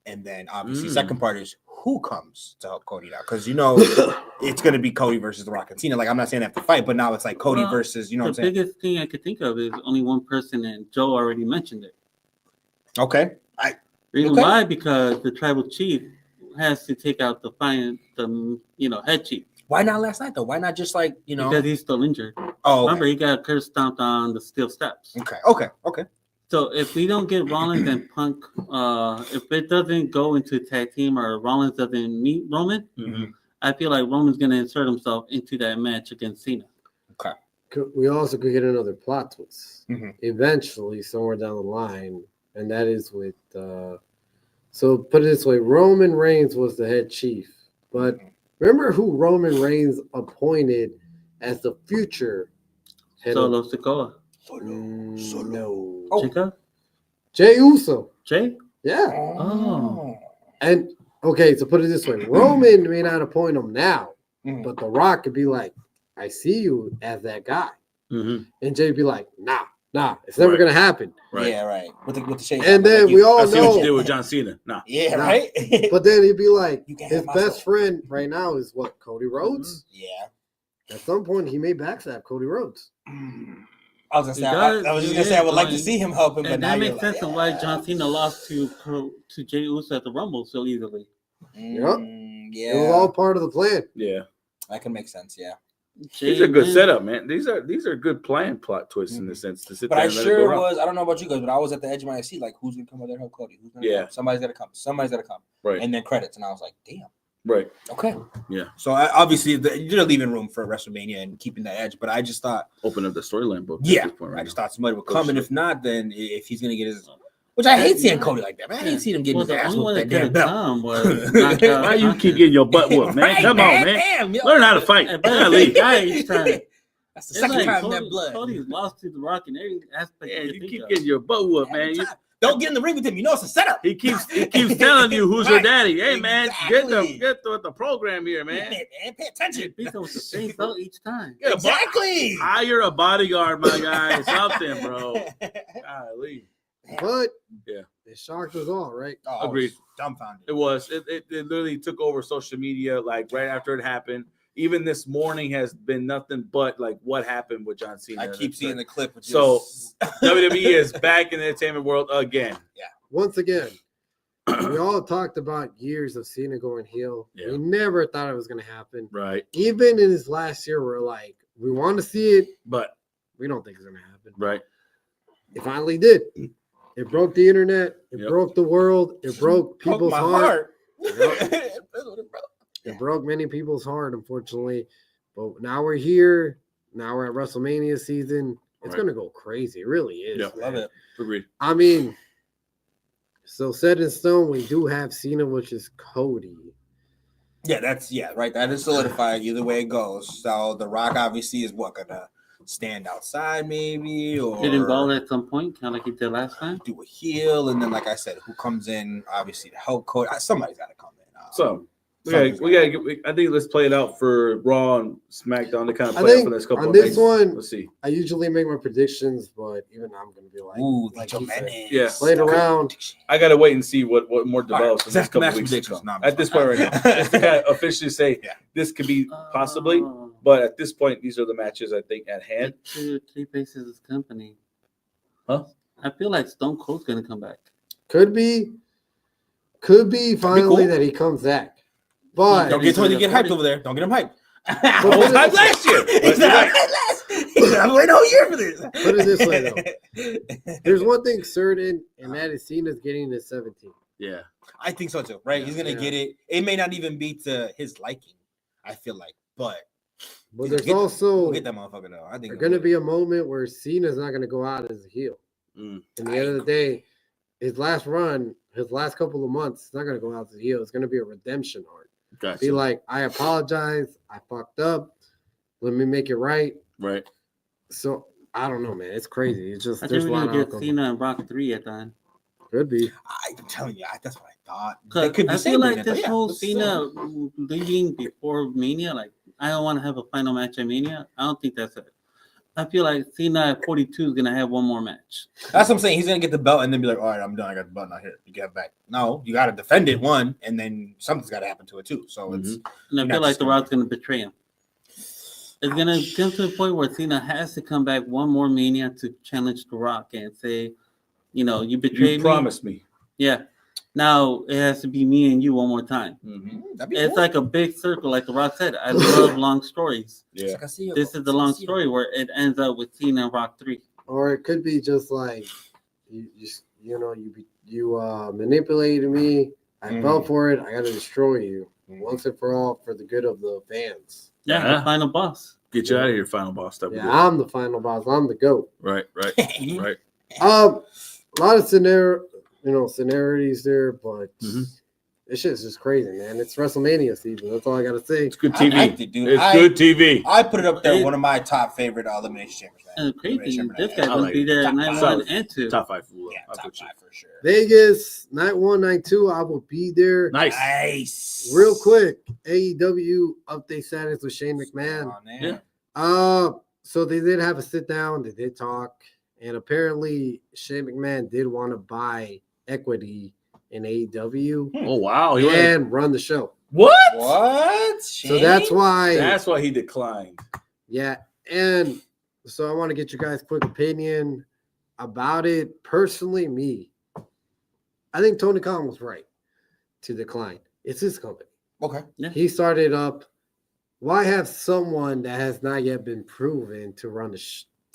And then obviously, second part is, who comes to help Cody now? Because it's going to be Cody versus The Rock and Cena. Like, I'm not saying they have to fight, but now it's like Cody Well, versus, what The I'm saying? biggest thing I could think of is only one person, and Joe already mentioned it. Okay. Reason Okay. why? Because the tribal chief has to take out the head chief Why not last night though? Why not just like because he's still injured. Oh, Remember, okay. he got curse stomped on the steel steps. Okay. So if we don't get Rollins and Punk, if it doesn't go into tag team or Rollins doesn't meet Roman, Mhm. I feel like Roman's gonna insert himself into that match against Cena. We also could get another plot twist Mhm. eventually somewhere down the line, and that is with. So put it this way: Roman Reigns was the head chief, but remember who Roman Reigns appointed as the future head Solo of? Sikoa. No, Oh. Chica? Jey Uso. Jay? Yeah, Oh. and okay, so put it this way: Roman may not appoint him now, Mhm. but The Rock could be like, "I see you as that guy," Mhm. and Jay be like, "Nah, it's never Right. gonna happen." Right. Yeah, right. With the shade. And then we all I see what you did know. with John Cena. Nah. Yeah, Nah. right. But then he'd be like, You can't his have my best soul. friend right now is what, Cody Rhodes? Yeah. At some point, he may backstab Cody Rhodes. I was gonna He say. does, I was just he gonna say I would is, like to but- see him help him, but And now that you're makes like, sense of why John Cena lost to Jey Uso at the Rumble so easily. Yep. Yeah. It was all part of the plan. Yeah. That can make sense. Yeah. These are good setup, man. These are good plot twists in the sense to sit But there I and let it sure go around. was. I don't know about you guys, but I was at the edge of my seat. Like, who's gonna come over there and help Cody? Who's gonna Yeah. come? Somebody's gotta come. Somebody's gotta come. Right. And then credits, and I was like, damn. Right. Okay. Yeah. So obviously you're leaving room for WrestleMania and keeping that edge. But I just thought, Open up the storyline book. at yeah, this point right I just now. thought somebody would Oh, come, and shit. if not, then if he's gonna get his, which I hate seeing Cody like that, man. I hate seeing him getting Well, his the ass only one with that that could damn have belt. come was knocked out Why you Hunter. keep getting your butt whooped, man? Right, Come on, man. Damn, yo. Learn how to fight. Hey, Golly. guy each time. That's the It's second like time Cody, that blood. Cody's lost to The Rock in every aspect. Yeah, you you think keep of. getting your butt whooped, man. Every You, time. Don't get in the ring with him. You know it's a setup. he keeps telling you who's your Right. daddy. Hey, man, Exactly. get with the program here, man. Man, pay attention. Beat him with the same belt each time. Get a Exactly. hire a bodyguard, my guy. Something, bro. Golly. But Yeah. it shocked us all, right? Oh, I was Agreed. Dumbfounded. It was. It literally took over social media like right after it happened. Even this morning has been nothing but like what happened with John Cena. I keep seeing the clip. Which So- is... WWE is back in the entertainment world again. Once again, we all talked about years of Cena going heel. Yeah. We never thought it was going to happen. Right. Even in his last year, we're like, we want to see it. But We don't think it's going to happen. right. It finally did. It broke the internet. It Yep. broke the world. It broke people's my heart. Yep. It broke many people's heart, unfortunately. But now we're here. Now we're at WrestleMania season. It's Right. going to go crazy. It really is. Yeah. Love man. it. Agreed. I mean, so set in stone, we do have Cena, which is Cody. Yeah, right. That is solidified either way it goes. So The Rock obviously is gonna stand outside maybe, or Get involved at some point, kind of like he did last time. do a heel, and then like I said, who comes in obviously to help Cody? Somebody's got to come in. So we Something's gotta get, I think let's play it out for Raw and SmackDown to kind of I play out think for the next couple on of this nights. one- Let's see. I usually make my predictions, but even I'm going to be like, Ooh, like Joe he said, Menace. Yeah. play it around. I gotta wait and see what more develops in the next couple Max of weeks to predictions. come. No, I'm At this point right now, just to kind of officially say Yeah. this could be possibly, Oh, but at this point, these are the matches I think at hand. three faces of this company. Huh? I feel like Stone Cold's gonna come back. Could be finally cool. that he comes back. But Don't get Tony to get hyped over there. Don't get him hyped. I was hyped last year. He's not hyped last. He's not waiting a whole year for this. Put it this way, there's one thing certain, and that is Cena's getting to 17. Yeah, I think so too. Right? He's gonna Yeah. get it. It may not even be to his liking. I feel like, but But He's there's gonna get- also we'll get that motherfucker though. I think there's going to be a moment where Cena's not going to go out as a heel. Mm. In the end of the day, his last run, his last couple of months, it's not going to go out as a heel. It's going to be a redemption arc. gotcha. Be like, I apologize. I fucked up. Let me make it right. Right. So I don't know, man. It's crazy. It's just I there's think a we're lot gonna of get outcomes. Cena and Rock 3 at the end. Could be. I'm telling you, that's what I thought. They Cause could be I feel like saying this that, whole let's, Cena leaving before Mania, like I don't want to have a final match at Mania. I don't think that's it. I feel like Cena at 42 is gonna have one more match. That's what I'm saying. He's gonna get the belt and then be like, "All right, I'm done. I got the belt now. Here, you get it back." No, you got to defend it one, and then something's got to happen to it too. So it's And I You're feel not like just The gonna- Rock's gonna betray him. It's gonna come to a point where Cena has to come back one more Mania to challenge The Rock and say, you You betrayed me. promised me. Yeah. Now it has to be me and you one more time. Mm-hmm. that'd be It's cool. like a big circle, like The Rock said. I love long stories. Yeah. Like, I see you. This is the long story where it ends up with Cena and Rock 3. Or it could be just like you manipulated me. I fell for it. I got to destroy you once and for all for the good of the fans. Yeah, Uh-huh. the final boss. Get you out of here, final boss. That would Yeah, be- I'm the final boss. I'm the GOAT. Right. Right. Mhm. Right. A lot of scenarios there, but Mhm. this shit's just crazy, man. It's WrestleMania season. That's all I gotta say. It's good I TV. liked it, dude. It's I- good TV. I put it up there. It- One of my top favorite Elimination Chambers. Man. And crazy, Elimination this Chamber, guy's I gonna like be it. there at Top night five. 1 and 2. Top 5. Fool. Yeah, I'll top put you. 5 for sure. Vegas, night 1, night 2. I will be there. Nice. Nice. Real quick, AEW update status with Shane McMahon. Oh, man. Yeah. So they did have a sit down. They did talk, and apparently Shane McMahon did want to buy equity in AEW Oh wow. You wanna- and run the show. What? What? So that's why. That's why he declined. Yeah, and so I want to get your guys' quick opinion about it. Personally, I think Tony Khan was right to decline. It's his company. Okay. He started up. Why have someone that has not yet been proven to run the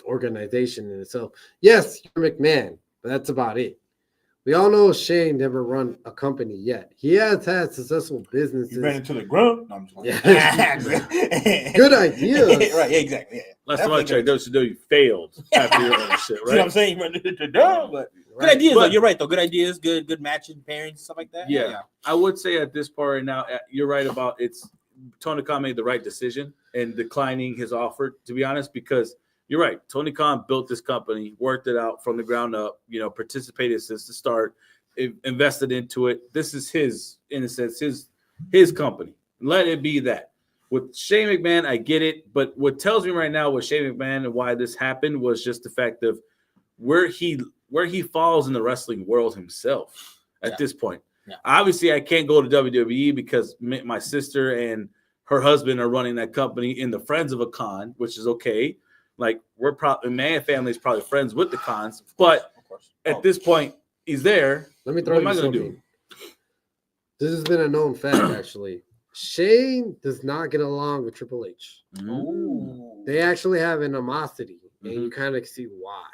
organization in itself? Yes, you're McMahon, but that's about it. We all know Shane never run a company yet. He has had successful businesses. You ran into the ground. No, I'm just Yeah. Good idea. Right. Yeah, exactly. Yeah. Last Definitely time I checked, WCW failed after your other shit, See what I'm right? saying? You ran into the ground, but good Right. ideas, though. But- You're right, though. Good ideas, good matching pairings, stuff like that. Yeah. I would say at this part right now, you're right about it's Tony Khan made the right decision in declining his offer, to be honest, because you're right. Tony Khan built this company, worked it out from the ground up, participated since the start, invested into it. This is his, in a sense, his company. Let it be that. With Shane McMahon, I get it, but what tells me right now with Shane McMahon and why this happened was just the fact of where he falls in the wrestling world himself at this point. Yeah. Obviously, I can't go to WWE because my sister and her husband are running that company in the Friends of a Con, which is okay. Like we're probably, my family is probably friends with the Cons, but Of course. at this point, he's there. Let me What throw am I you gonna something. This has been a known fact, actually. Shane does not get along with Triple H. Ooh. They actually have an animosity, and you kind of see why.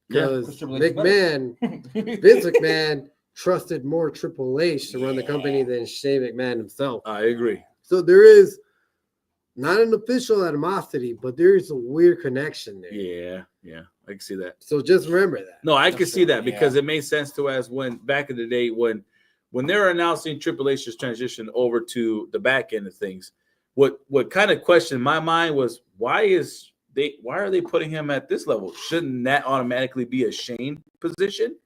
Because McMahon, Vince McMahon, trusted more Triple H to run the company than Shane McMahon himself. I agree. So there is not an official animosity, but there is a weird connection there. Yeah, I can see that. So just remember that. No, I For can see sure, that because it made sense to us when back in the day when they were announcing Triple H's transition over to the back end of things. What kind of questioned my mind was why are they putting him at this level? Shouldn't that automatically be a Shane position?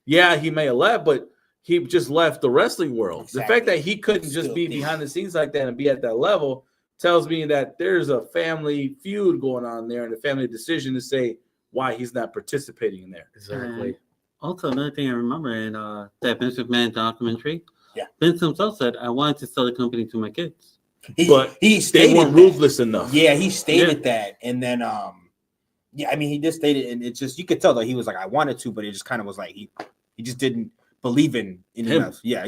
Yeah, he may have left, but he just left the wrestling world. Exactly. The fact that he couldn't just be behind the scenes like that and be at that level tells me that there's a family feud going on there and a family decision to say why he's not participating in there. Exactly. Also, another thing I remember in that Vince McMahon documentary, Yeah. Vince himself said, "I wanted to sell the company to my kids." But he they stated weren't that. ruthless enough. Yeah, he stated that, and then yeah, I mean, he just stated, and it's just you could tell that he was like, I wanted to, but it just kind of was like he just didn't believe in Him. enough. Yeah,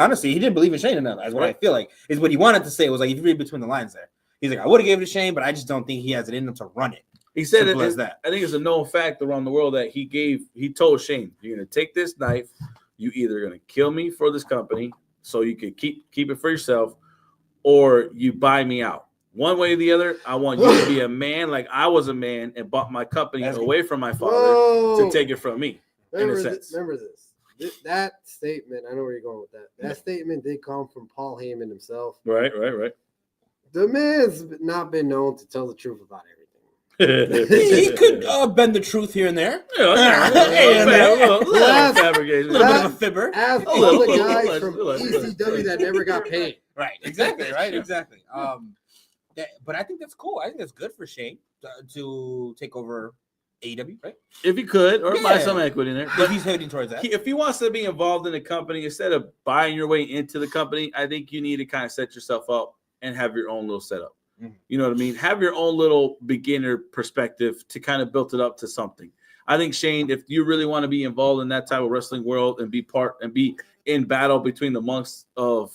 honestly, he didn't believe in Shane enough. That's what I feel like is what he wanted to say. It was like if you read between the lines there, he's like, I would have gave it to Shane, but I just don't think he has it in him to run it. He said Simple it, as that. I think it's a known fact around the world that he told Shane, you're gonna take this knife, you either gonna kill me for this company so you can keep it for yourself, or you buy me out. One way or the other, I want you to be a man like I was a man and bought my company away from my father to take it from me. Remember in a sense. That statement, I know where you're going with that. That statement did come from Paul Heyman himself. Right. The man's not been known to tell the truth about everything. He could bend the truth here and there. A little fabrication. A little bit of a fibber. As all little, the guys little, from little. ECW that never got paid. Right, exactly, right, exactly. But I think that's cool. I think that's good for Shane to take over AEW, right? If he could, or buy Yeah. some equity in there. If But he's heading towards that. if he wants to be involved in the company, instead of buying your way into the company, I think you need to kind of set yourself up and have your own little setup. Mhm. You know what I mean? Have your own little beginner perspective to kind of build it up to something. I think, Shane, if you really want to be involved in that type of wrestling world and be in battle between the monks of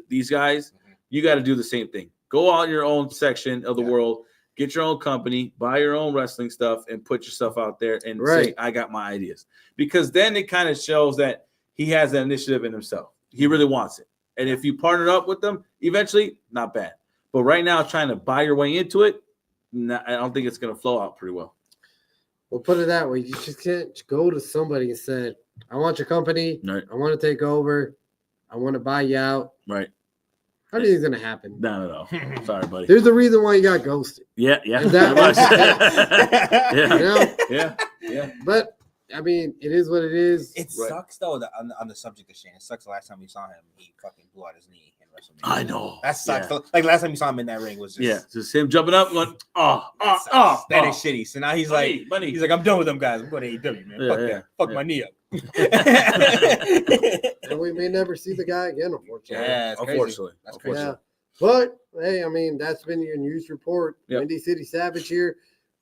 these guys, you got to do the same thing. Go out in your own section of the world, get your own company, buy your own wrestling stuff, and put yourself out there and say, I got my ideas. Because then it kind of shows that he has that initiative in himself. He really wants it. And if you partner up with them, eventually, not bad. But right now, trying to buy your way into it, I don't think it's going to flow out pretty well. Well, put it that way. You just can't go to somebody and say, I want your company. Right. I want to take over. I want to buy you out. Right. How do you think it's going to happen? No. Sorry, buddy. There's a reason why you got ghosted. Yeah. And that- Yeah. But, I mean, it is what it is. It sucks though that on the subject of Shane. It sucks the last time we saw him, he fucking blew out his knee in WrestleMania. I know. That sucks. Yeah. Like last time you saw him in that ring was just Just him jumping up, going, that is shitty. So now he's money. like, I'm done with them guys. I'm going to AEW, man. Fuck that. Fuck my knee up. And we may never see the guy again, unfortunately. Yeah, it's crazy. Unfortunately. That's crazy. Yeah. But, hey, I mean, that's been your news report. Yep. Windy City Savage here.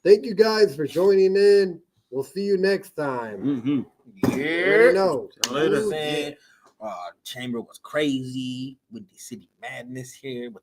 Thank you guys for joining in. We'll see you next time. Mm-hmm. You already know. Later. Chamber was crazy. Windy City Madness here with the